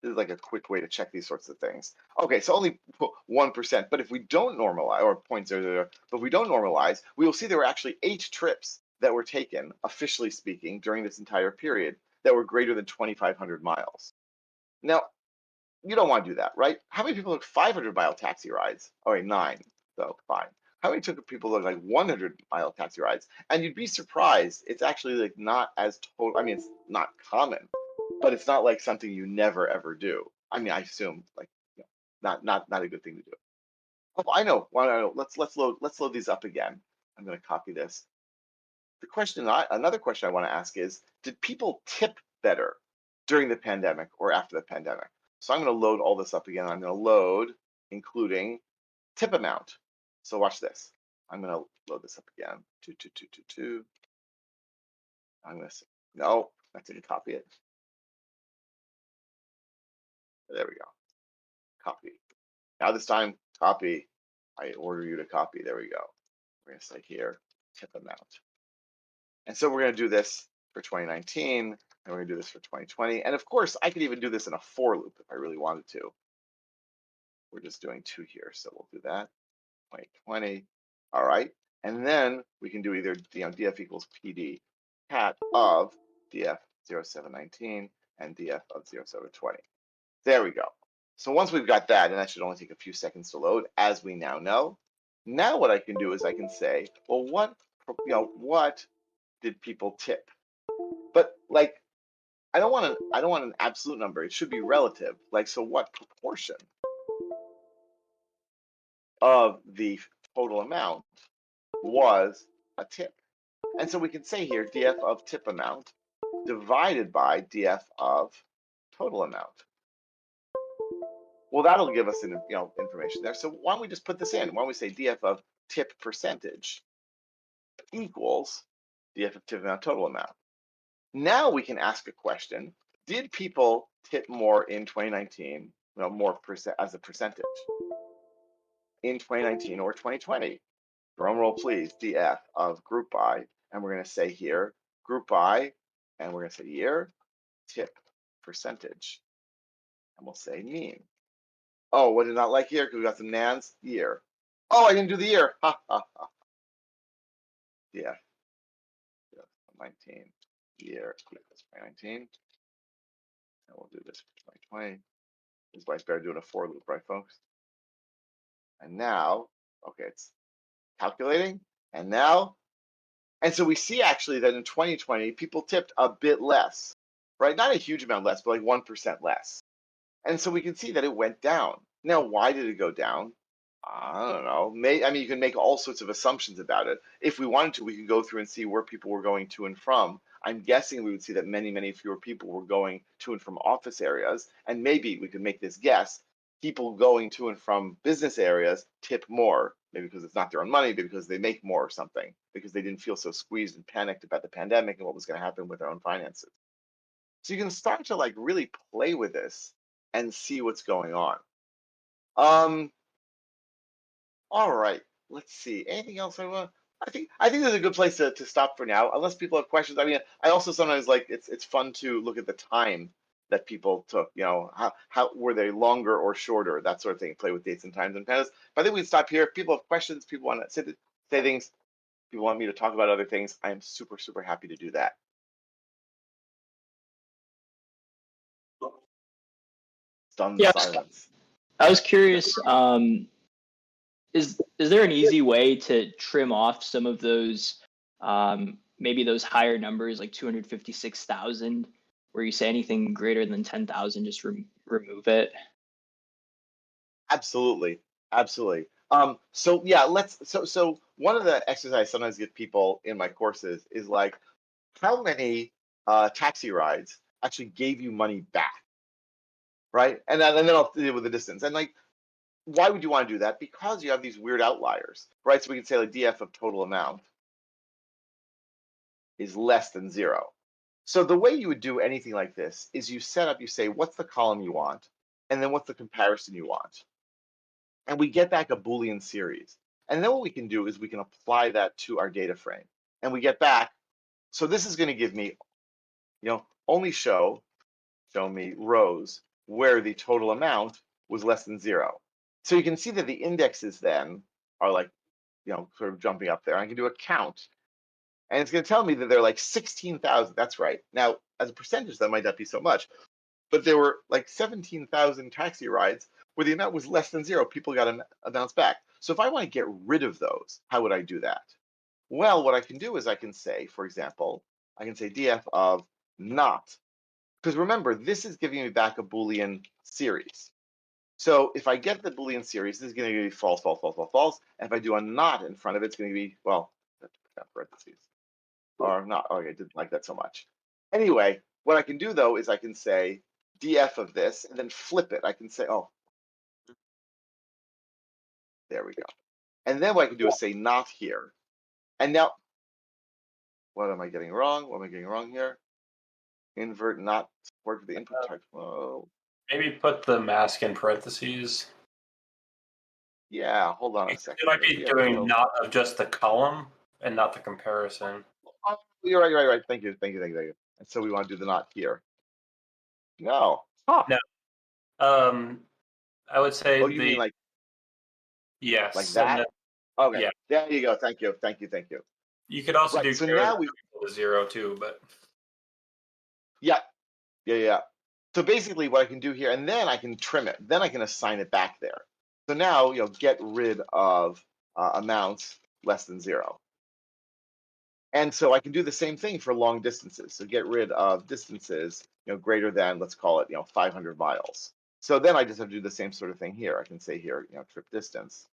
This is like a quick way to check these sorts of things. Okay, so only 1%, but if we don't normalize, or 0.00, but if we don't normalize, we will see there were actually 8 trips that were taken, officially speaking, during this entire period that were greater than 2,500 miles. Now, you don't want to do that, right? How many people took 500-mile taxi rides? All right, 9, so fine. How many people took like 100-mile taxi rides? And you'd be surprised, it's actually like not as total. I mean, it's not common, but it's not like something you never ever do. I mean, I assume like not a good thing to do. Oh, I know. Let's load these up again. I'm going to copy this. Another question I want to ask is, did people tip better during the pandemic or after the pandemic? So I'm going to load all this up again. I'm going to load, including tip amount. So watch this. I'm going to load this up again. 22222. I'm going to say, no, I didn't copy it. There we go. Copy. Now this time, copy. I order you to copy. There we go. We're going to say here, tip amount. And so we're going to do this for 2019, and we're going to do this for 2020. And of course, I could even do this in a for loop if I really wanted to. We're just doing 2 here, so we'll do that. 2020. All right. And then we can do either df equals pd cat of df 0719 and df of 0720. There we go. So once we've got that, and that should only take a few seconds to load, as we now know. Now what I can do is I can say, well, what did people tip? But like, I don't want an absolute number. It should be relative. Like, so what proportion of the total amount was a tip? And so we can say here df of tip amount divided by df of total amount. Well, that'll give us information there. So why don't we just put this in? Why don't we say df of tip percentage equals df of tip amount total amount? Now we can ask a question. Did people tip more in 2019, more as a percentage in 2019 or 2020? Drum roll, please. df of group by, and we're going to say here group by, and we're going to say year, tip percentage, and we'll say mean. Oh, what did not like here? Because we got some nans. Year. Oh, I didn't do the year. Ha ha ha. df 19 year equals 2019, and we'll do this for 2020. This is why it's better doing a for loop, right, folks? And now, okay, it's calculating, and now, and so we see actually that in 2020, people tipped a bit less, right? Not a huge amount less, but like 1% less. And so we can see that it went down. Now, why did it go down? I don't know. You can make all sorts of assumptions about it. If we wanted to, we could go through and see where people were going to and from. I'm guessing we would see that many, many fewer people were going to and from office areas. And maybe we could make this guess. People going to and from business areas tip more, maybe because it's not their own money, maybe because they make more or something, because they didn't feel so squeezed and panicked about the pandemic and what was going to happen with their own finances. So you can start to like really play with this and see what's going on. All right, let's see. Anything else I want? I think this is a good place to stop for now, unless people have questions. I mean, I also sometimes like it's fun to look at the time that people took. How were they longer or shorter, that sort of thing. Play with dates and times and pandas. But I think we can stop here. If people have questions, people want to say things, people want me to talk about other things, I am super, super happy to do that. Stunned silence. I was curious. is there an easy way to trim off some of those, maybe those higher numbers like 256,000, where you say anything greater than 10,000, just remove it? Absolutely, absolutely. So yeah, so one of the exercises I sometimes give people in my courses is like, how many taxi rides actually gave you money back, right? And then I'll deal with the distance. And like, why would you want to do that? Because you have these weird outliers, right? So we can say like df of total amount is less than 0. So the way you would do anything like this is you set up, you say, what's the column you want? And then what's the comparison you want? And we get back a Boolean series. And then what we can do is we can apply that to our data frame. And we get back, so this is going to give me, only show me rows where the total amount was less than 0. So you can see that the indexes then are like, sort of jumping up there. I can do a count. And it's going to tell me that they're like 16,000. That's right. Now, as a percentage, that might not be so much. But there were like 17,000 taxi rides where the amount was less than 0. People got a bounce back. So if I want to get rid of those, how would I do that? Well, what I can do is I can say, for example, I can say df of not. Because remember, this is giving me back a Boolean series. So if I get the Boolean series, this is going to be false, false, false, false, false. And if I do a not in front of it, it's going to be, well, parentheses. Or not. Oh, I didn't like that so much. Anyway, what I can do, though, is I can say df of this and then flip it. I can say, oh, there we go. And then what I can do is say not here. And now, what am I getting wrong? What am I getting wrong here? Invert not support for the input type. Whoa. Maybe put the mask in parentheses. Yeah, hold on a second. It might be doing not of just the column and not the comparison. Oh, you're right. Thank you. And so we want to do the not here. No. Huh. No. I would say you mean like yes, like that? Okay. Yeah. There you go. Thank you. You could also do so now we 0 too, but yeah. So basically, what I can do here, and then I can trim it. Then I can assign it back there. So now get rid of amounts less than 0. And so I can do the same thing for long distances. So get rid of distances, greater than, let's call it, 500 miles. So then I just have to do the same sort of thing here. I can say here, trip distance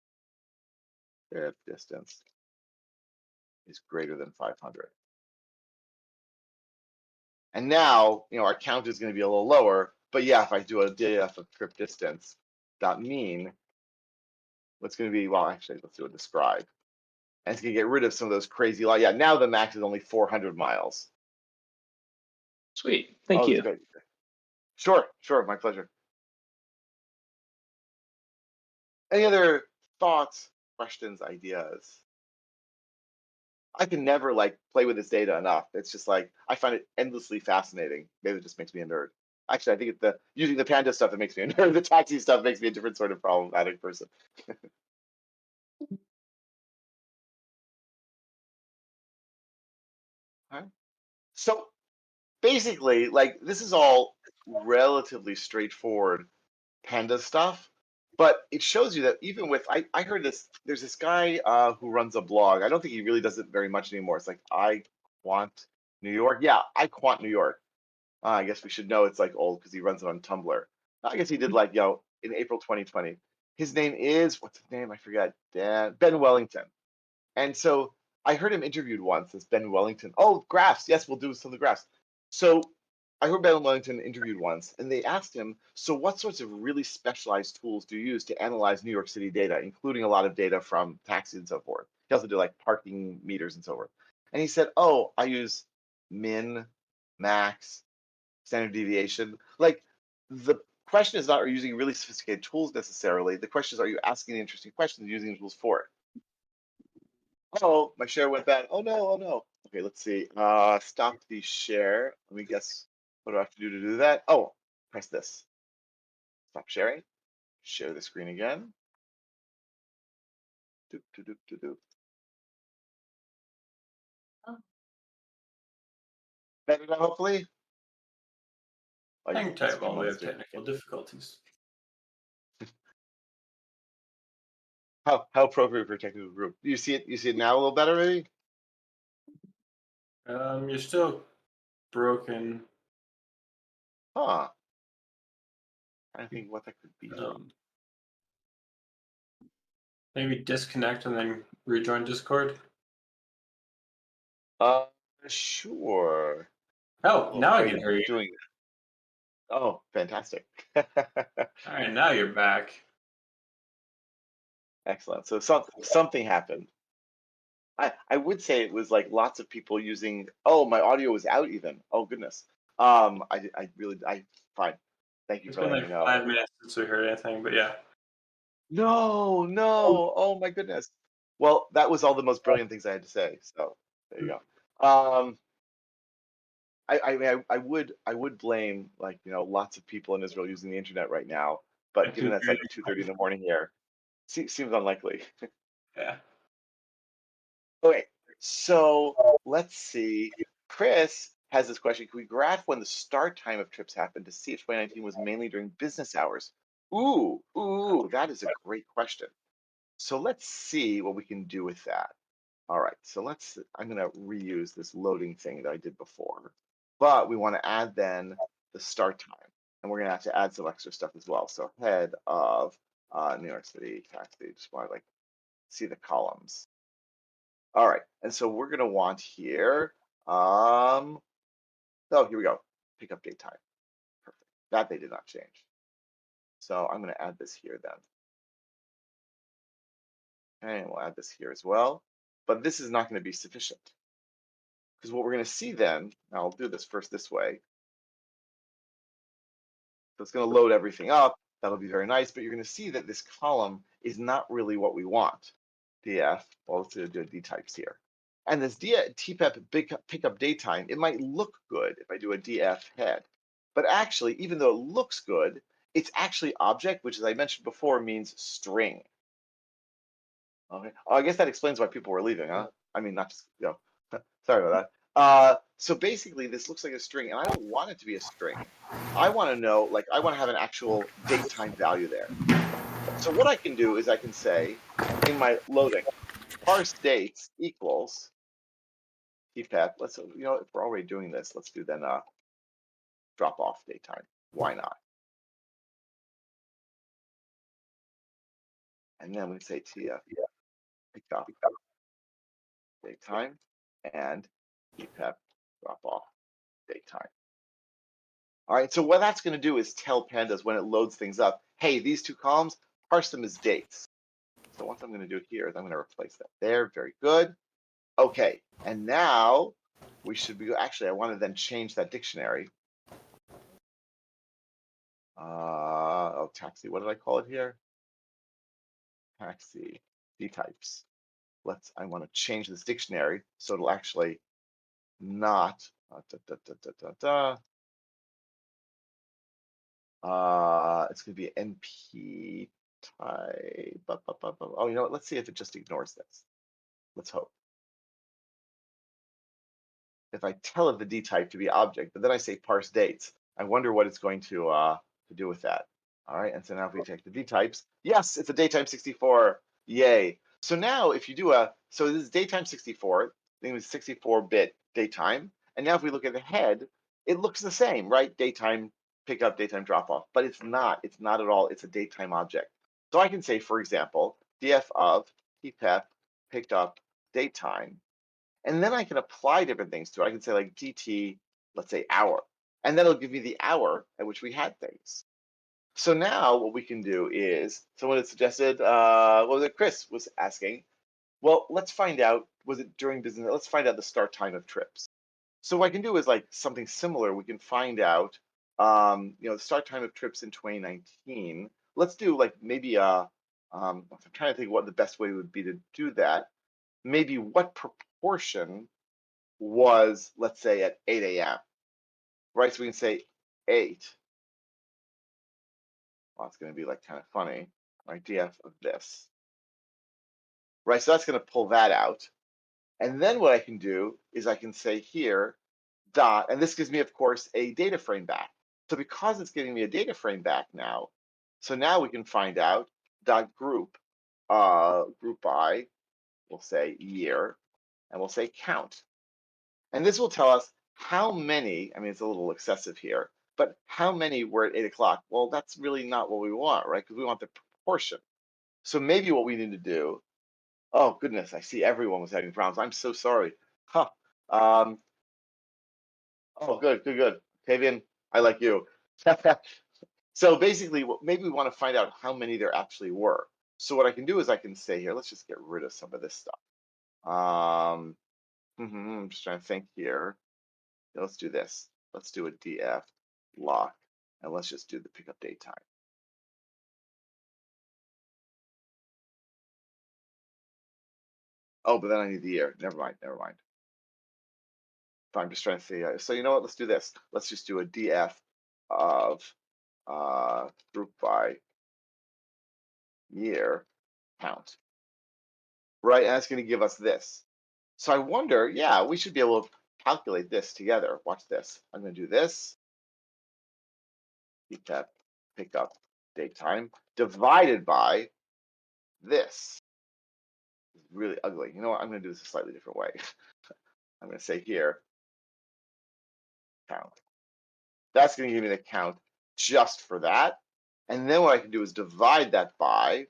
is greater than 500. And now, our count is going to be a little lower. But yeah, if I do a df of trip distance dot mean, what's going to be, well, actually, let's do a describe. And it's going to get rid of some of those crazy, yeah, now the max is only 400 miles. Sweet. Thank you. Great. Sure. My pleasure. Any other thoughts, questions, ideas? I can never play with this data enough. It's just I find it endlessly fascinating. Maybe it just makes me a nerd. Actually, I think it's using the Panda stuff that makes me a nerd. The taxi stuff makes me a different sort of problematic person. All right. So basically, this is all relatively straightforward Panda stuff, but it shows you that even with I heard this. There's this guy who runs a blog. I don't think he really does it very much anymore. It's I Quant New York. Yeah, I Quant New York. I guess we should know it's old because he runs it on Tumblr. I guess he did in April 2020. His name is, what's his name? I forgot. Ben Wellington. And so I heard him interviewed once as Ben Wellington. Oh, graphs. Yes, we'll do some of the graphs. So I heard Ben Wellington interviewed once, and they asked him, so what sorts of really specialized tools do you use to analyze New York City data, including a lot of data from taxis and so forth? He also did parking meters and so forth. And he said, oh, I use min, max, standard deviation. The question is not are you using really sophisticated tools necessarily. The question is, are you asking interesting questions and using tools for it? Oh, my share went bad. Oh no. Okay, let's see. Stop the share. Let me guess. What do I have to do that? Oh, press this. Stop sharing. Share the screen again. Better now, hopefully. hang tight while we have technical difficulties. How appropriate for a technical group. You see it? You see it now a little better, maybe? You're still broken. Huh. I think what that could be. Maybe disconnect and then rejoin Discord. Sure. Oh, now I Are can you hear you. doing that? Oh, fantastic. All right, now you're back. Excellent. So something happened. I would say it was like lots of people using. Oh, my audio was out even. Oh goodness. I really fine. Thank you It's for been letting like me know. 5 minutes since we heard anything, but yeah. No. Oh my goodness. Well, that was all the most brilliant things I had to say. So there you go. I mean, I would blame, like, lots of people in Israel using the internet right now, but At given that's like 2:30. 2:30 in the morning here, seems unlikely. Yeah. Okay, so let's see. Chris has this question. Can we graph when the start time of trips happened to see if 2019 was mainly during business hours? Ooh, that is a great question. So let's see what we can do with that. All right, so I'm going to reuse this loading thing that I did before, but we want to add then the start time, and we're going to have to add some extra stuff as well. So head of New York City taxi, just want to like see the columns. All right, and so we're going to want here, oh, here we go, pick up date time. Perfect, that they did not change. So I'm going to add this here then. And we'll add this here as well, but this is not going to be sufficient. Because what we're going to see then, I'll do this first this way. So it's going to load everything up. That'll be very nice, but you're going to see that this column is not really what we want. df, well, let's do a dtypes here. And this tpep pickup datetime, it might look good if I do a df head. But actually, even though it looks good, it's actually object, which, as I mentioned before, means string. Okay. Oh, I guess that explains why people were leaving, huh? I mean, not just, sorry about that. So basically, this looks like a string, and I don't want it to be a string. I want to know, like, I want to have an actual date time value there. So what I can do is I can say in my loading, parse dates equals tpep. Let's, if we're already doing this, let's do then drop off date time. Why not? And then we say tf pick up date time and tpep drop off date time. All right, so what that's going to do is tell Pandas when it loads things up, hey, these two columns, parse them as dates. So what I'm going to do here is I'm going to replace that there. Very good. Okay, and now we should be, actually, I want to then change that dictionary. Taxi, what did I call it here? Taxi, dtypes. I want to change this dictionary so it'll actually not, it's going to be NP type. Oh, you know what? Let's see if it just ignores this. Let's hope. If I tell it the D type to be object, but then I say parse dates, I wonder what it's going to do with that. All right, and so now if we take the D types, yes, it's a datetime 64. Yay. So now if you do so this is datetime 64, I think it was 64-bit datetime. And now if we look at the head, it looks the same, right? Datetime pickup, datetime drop off, but it's not at all. It's a datetime object. So I can say, for example, df of tpep picked up datetime. And then I can apply different things to it. I can say like dt, let's say hour, and then it'll give me the hour at which we had things. So now what we can do is, someone had suggested, what was it? Chris was asking, well, let's find out, was it during business? Let's find out the start time of trips. So what I can do is like something similar. We can find out, the start time of trips in 2019. Let's do like maybe I'm trying to think what the best way would be to do that. Maybe what proportion was, let's say, at 8 a.m. Right? So we can say 8. Well, it's going to be like kind of funny, right? df of this. Right? So that's going to pull that out. And then what I can do is I can say here, dot, and this gives me, of course, a data frame back. So because it's giving me a data frame back now, so now we can find out dot group group by, we'll say year, and we'll say count. And this will tell us how many, I mean, it's a little excessive here, but how many were at 8 o'clock? Well, that's really not what we want, right? Because we want the proportion. So maybe what we need to do, oh goodness, I see everyone was having problems. I'm so sorry. Huh. Oh, good. Tavian, I like you. So basically, maybe we want to find out how many there actually were. So what I can do is I can say here, let's just get rid of some of this stuff. I'm just trying to think here. Let's do this. Let's do a df lock, and let's just do the pickup date time. Oh, but then I need the year. Never mind. I'm just trying to see. So you know what? Let's do this. Let's just do a df of group by year count. Right, and that's going to give us this. So I wonder, yeah, we should be able to calculate this together. Watch this. I'm going to do this. Keep that pickup date time divided by this. It's really ugly. You know what? I'm going to do this a slightly different way. I'm going to say here, count. That's going to give me the count just for that. And then what I can do is divide that by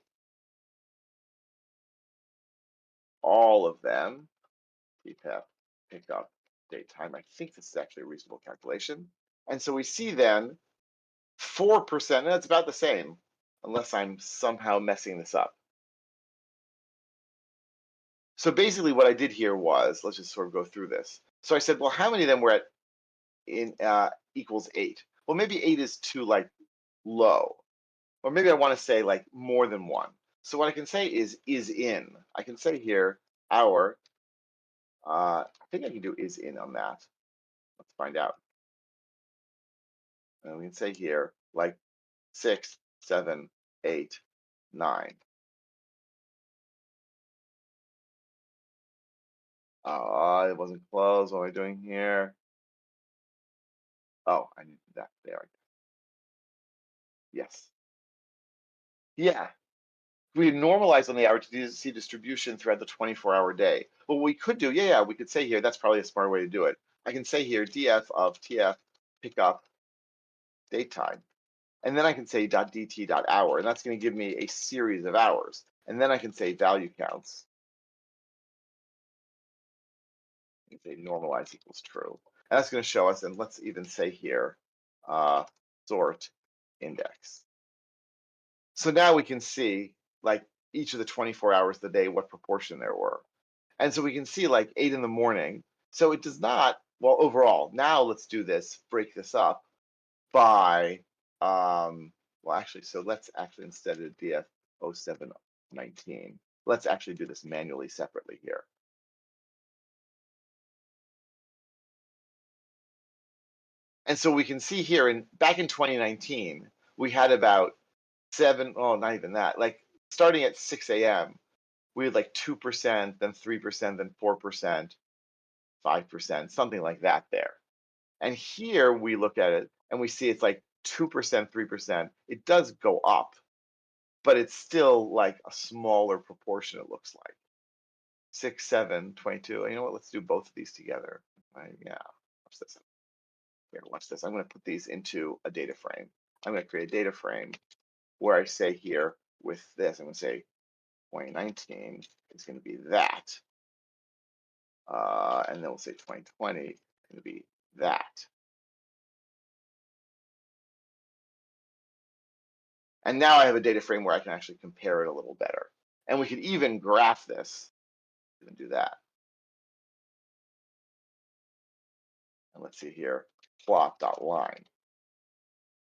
all of them. Pickup date time. I think this is actually a reasonable calculation. And so we see then 4%, and that's about the same, unless I'm somehow messing this up. So basically what I did here was, let's just sort of go through this. So I said, well, how many of them were at equals 8? Well, maybe 8 is too low. Or maybe I want to say more than 1. So what I can say is in. I can say here our, I think I can do is in on that. Let's find out. And we can say here 6, 7, 8, 9. It wasn't closed. What am I doing here? Oh, I need that there. Yes. Yeah. We normalize on the average to see distribution throughout the 24-hour day. Well, what we could do, we could say here, that's probably a smart way to do it. I can say here, df of tf pickup date time. And then I can say .dt.hour, and that's going to give me a series of hours. And then I can say value counts. I can say normalize equals true. And that's going to show us, and let's even say here, sort index. So now we can see each of the 24 hours of the day, what proportion there were. And so we can see 8 in the morning. So it does not, well, overall, now let's do this, break this up by, well, actually, so let's actually, instead of df 0719, let's actually do this manually separately here. And so we can see here, back in 2019, we had about not even that, starting at 6 a.m., we had 2%, then 3%, then 4%, 5%, something like that there. And here we look at it and we see it's 2%, 3%. It does go up, but it's still a smaller proportion, it looks like. 6, 7, 22. And you know what? Let's do both of these together. Yeah, watch this. Here, watch this. I'm going to put these into a data frame. I'm going to create a data frame where I say here with this, I'm going to say 2019 is going to be that. And then we'll say 2020 is going to be that. And now I have a data frame where I can actually compare it a little better. And we could even graph this. Even do that. And let's see here, plot.line.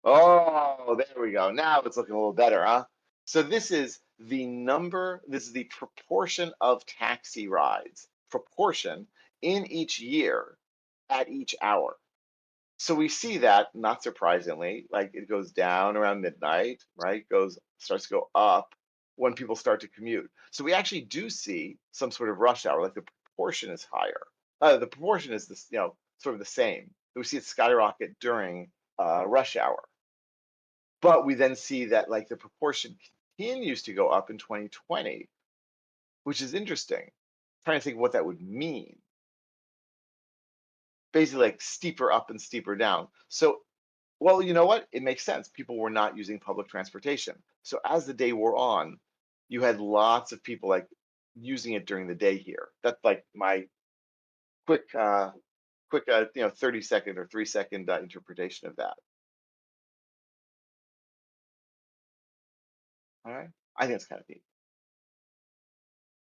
Oh, there we go. Now it's looking a little better, huh? So this is the number, this is the proportion of taxi rides, proportion in each year at each hour. So we see that, not surprisingly, it goes down around midnight, right? Starts to go up when people start to commute. So we actually do see some sort of rush hour, the proportion is higher. The proportion is this, sort of the same. We see it skyrocket during rush hour. But we then see that the proportion continues to go up in 2020, which is interesting. Trying to think what that would mean. Basically, like steeper up and steeper down. So, well, you know what? It makes sense. People were not using public transportation. So as the day wore on, you had lots of people like using it during the day here. That's like my quick 30-second or 3-second interpretation of that. All right, I think it's kind of neat.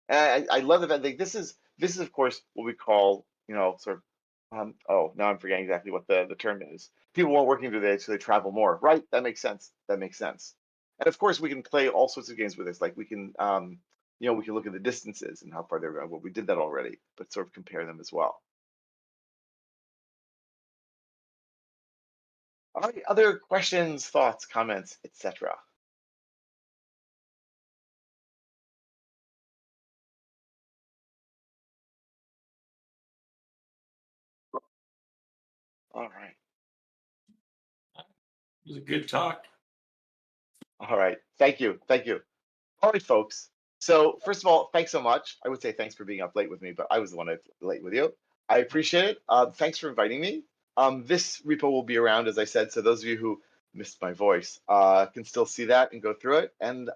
And I love the fact like this is of course what we call sort of oh, now I'm forgetting exactly what the term is. People weren't working through the day, so they travel more, right? That makes sense. That makes sense. And of course we can play all sorts of games with this. Like we can we can look at the distances and how far they're going. Well, we did that already, but sort of compare them as well. All right, other questions, thoughts, comments, etc. All right. It was a good talk. All right. Thank you. Thank you. All right, folks. So first of all, thanks so much. I would say thanks for being up late with me, but I was the one that's late with you. I appreciate it. Thanks for inviting me. This repo will be around, as I said, so those of you who missed my voice can still see that and go through it. And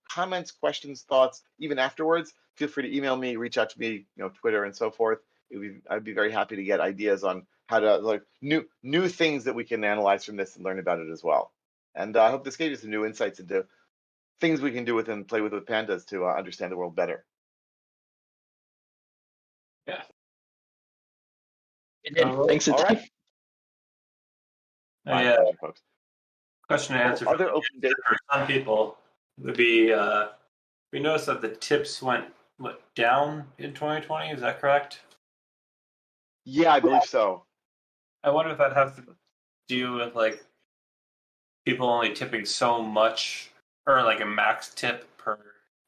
comments, questions, thoughts, even afterwards, feel free to email me, reach out to me, Twitter and so forth. I'd be very happy to get ideas on how to like new things that we can analyze from this and learn about it as well. And I hope this gave you some new insights into things we can do with and play with pandas to understand the world better. Yeah. It did. Thanks a All ton. right. My Yeah. pleasure, folks. Question and answer. Other open data for some people would be we noticed that the tips went down in 2020. Is that correct? Yeah, I believe so. I wonder if that has to do with like people only tipping so much, or like a max tip per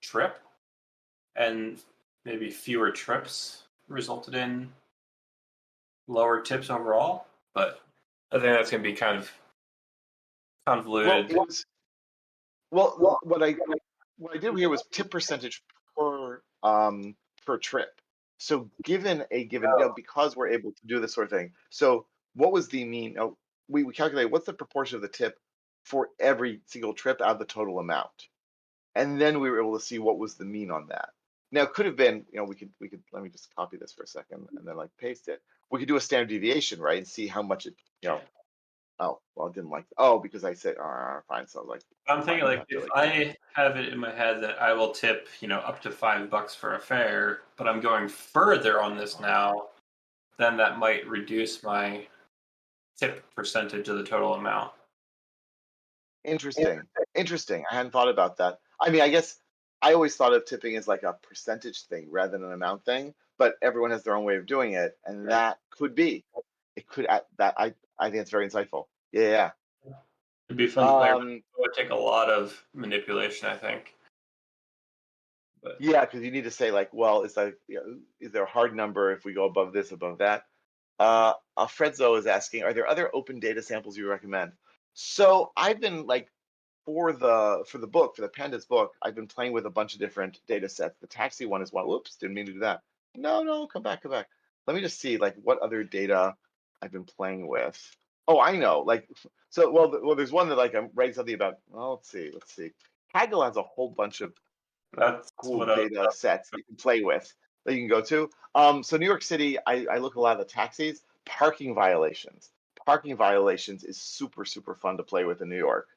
trip, and maybe fewer trips resulted in lower tips overall. But I think that's going to be kind of convoluted. Well, what I did here was tip percentage per trip. So given because we're able to do this sort of thing. So what was the mean? We calculated what's the proportion of the tip for every single trip out of the total amount, and then we were able to see what was the mean on that. Now it could have been, we could let me just copy this for a second and then like paste it. We could do a standard deviation, right, and see how much it, oh, well, I didn't like, because I said, fine. So like, I'm thinking fine, like if I have it in my head that I will tip, up to $5 for a fare, but I'm going further on this now, then that might reduce my tip percentage of the total amount. Interesting. I hadn't thought about that. I mean, I guess I always thought of tipping as like a percentage thing rather than an amount thing, but everyone has their own way of doing it, and that could be. It could that I think it's very insightful. Yeah. It'd be fun to play. It would take a lot of manipulation, I think. But yeah, because you need to say like, well, is there a hard number if we go above this, above that? Alfredzo is asking, are there other open data samples you recommend? So I've been like, for the pandas book, I've been playing with a bunch of different data sets. The taxi one is one. Whoops, didn't mean to do that. No, come back. Let me just see like what other data I've been playing with. Oh, I know. Like, so well, there's one that like I'm writing something about. Well, let's see. Kaggle has a whole bunch of that's cool data sets you can play with that you can go to. So New York City, I look a lot at the taxis. Parking violations is super fun to play with in New York.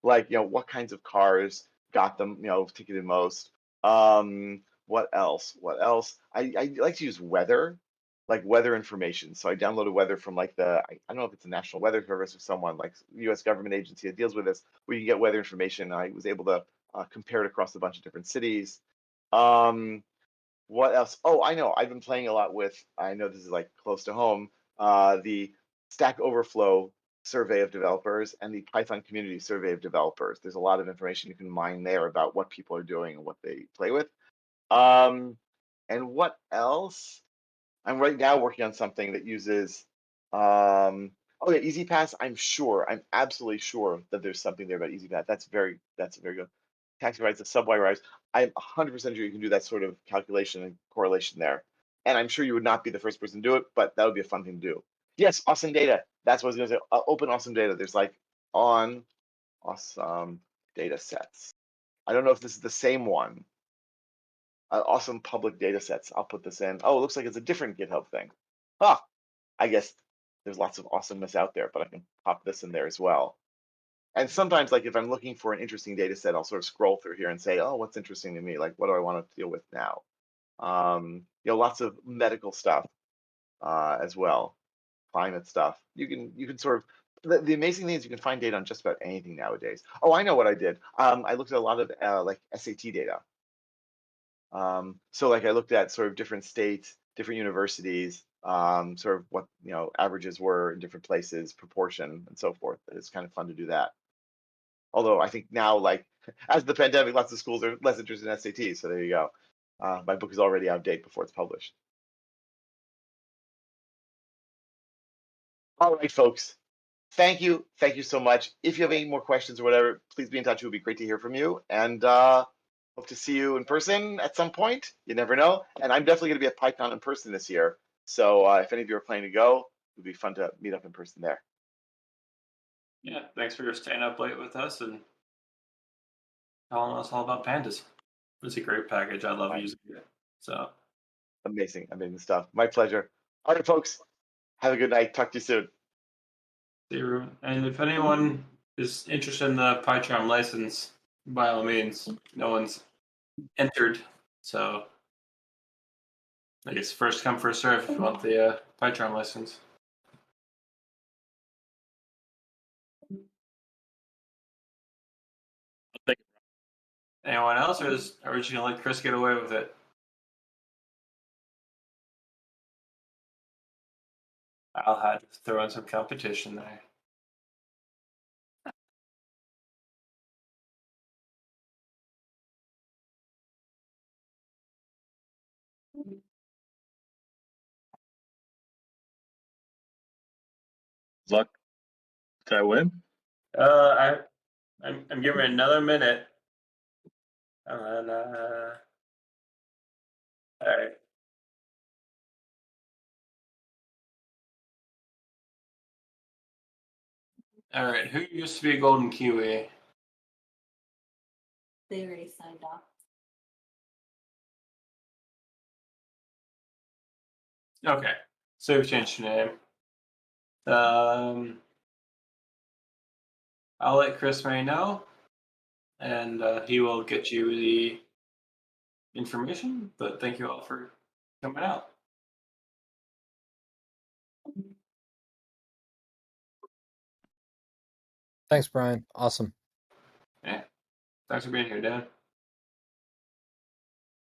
Like, what kinds of cars got them, ticketed most. What else? I like to use weather, like weather information. So I downloaded weather from like I don't know if it's a National Weather Service or someone like U.S. government agency that deals with this, where you can get weather information. I was able to compare it across a bunch of different cities. What else? Oh, I know. I've been playing a lot with, I know this is like close to home, the Stack Overflow survey of developers and the Python community survey of developers. There's a lot of information you can mine there about what people are doing and what they play with. And what else? I'm right now working on something that uses, EasyPass. I'm absolutely sure that there's something there about EasyPass. That's very good. taxi rides, the subway rides. I'm 100% sure you can do that sort of calculation and correlation there. And I'm sure you would not be the first person to do it, but that would be a fun thing to do. Yes, awesome data. That's what I was going to say. Open awesome data. There's like on awesome data sets. I don't know if this is the same one. Awesome public data sets. I'll put this in. Oh, it looks like it's a different GitHub thing. Ah, I guess there's lots of awesomeness out there, but I can pop this in there as well. And sometimes, like if I'm looking for an interesting data set, I'll sort of scroll through here and say, oh, what's interesting to me? Like, what do I want to deal with now? Lots of medical stuff as well, climate stuff. You can sort of the amazing thing is you can find data on just about anything nowadays. Oh, I know what I did. I looked at a lot of like SAT data. So like I looked at sort of different states, different universities, sort of what averages were in different places, proportion, and so forth. It's kind of fun to do that. Although I think now, like as the pandemic, lots of schools are less interested in SAT. So there you go. My book is already out of date before it's published. All right, folks. Thank you so much. If you have any more questions or whatever, please be in touch. It would be great to hear from you. And hope to see you in person at some point. You never know. And I'm definitely going to be at PyCon in person this year. So if any of you are planning to go, it would be fun to meet up in person there. Yeah, thanks for staying up late with us and telling us all about pandas. It's a great package. I love using it. So amazing stuff. My pleasure. All right, folks. Have a good night. Talk to you soon. See you, Reuven. And if anyone is interested in the PyCharm license, by all means, no one's entered. So I guess first come, first serve if you want the PyCharm license. Anyone else, or are we just going to let Chris get away with it? I'll have to throw in some competition there. Luck. Did I win? I'm giving it another minute. And all right. All right. Who used to be a golden Kiwi? They already signed off. Okay. So we've changed your name. I'll let Chris May know, and he will get you the information. But thank you all for coming out. Thanks, Brian. Awesome. Yeah. Thanks for being here, Dan.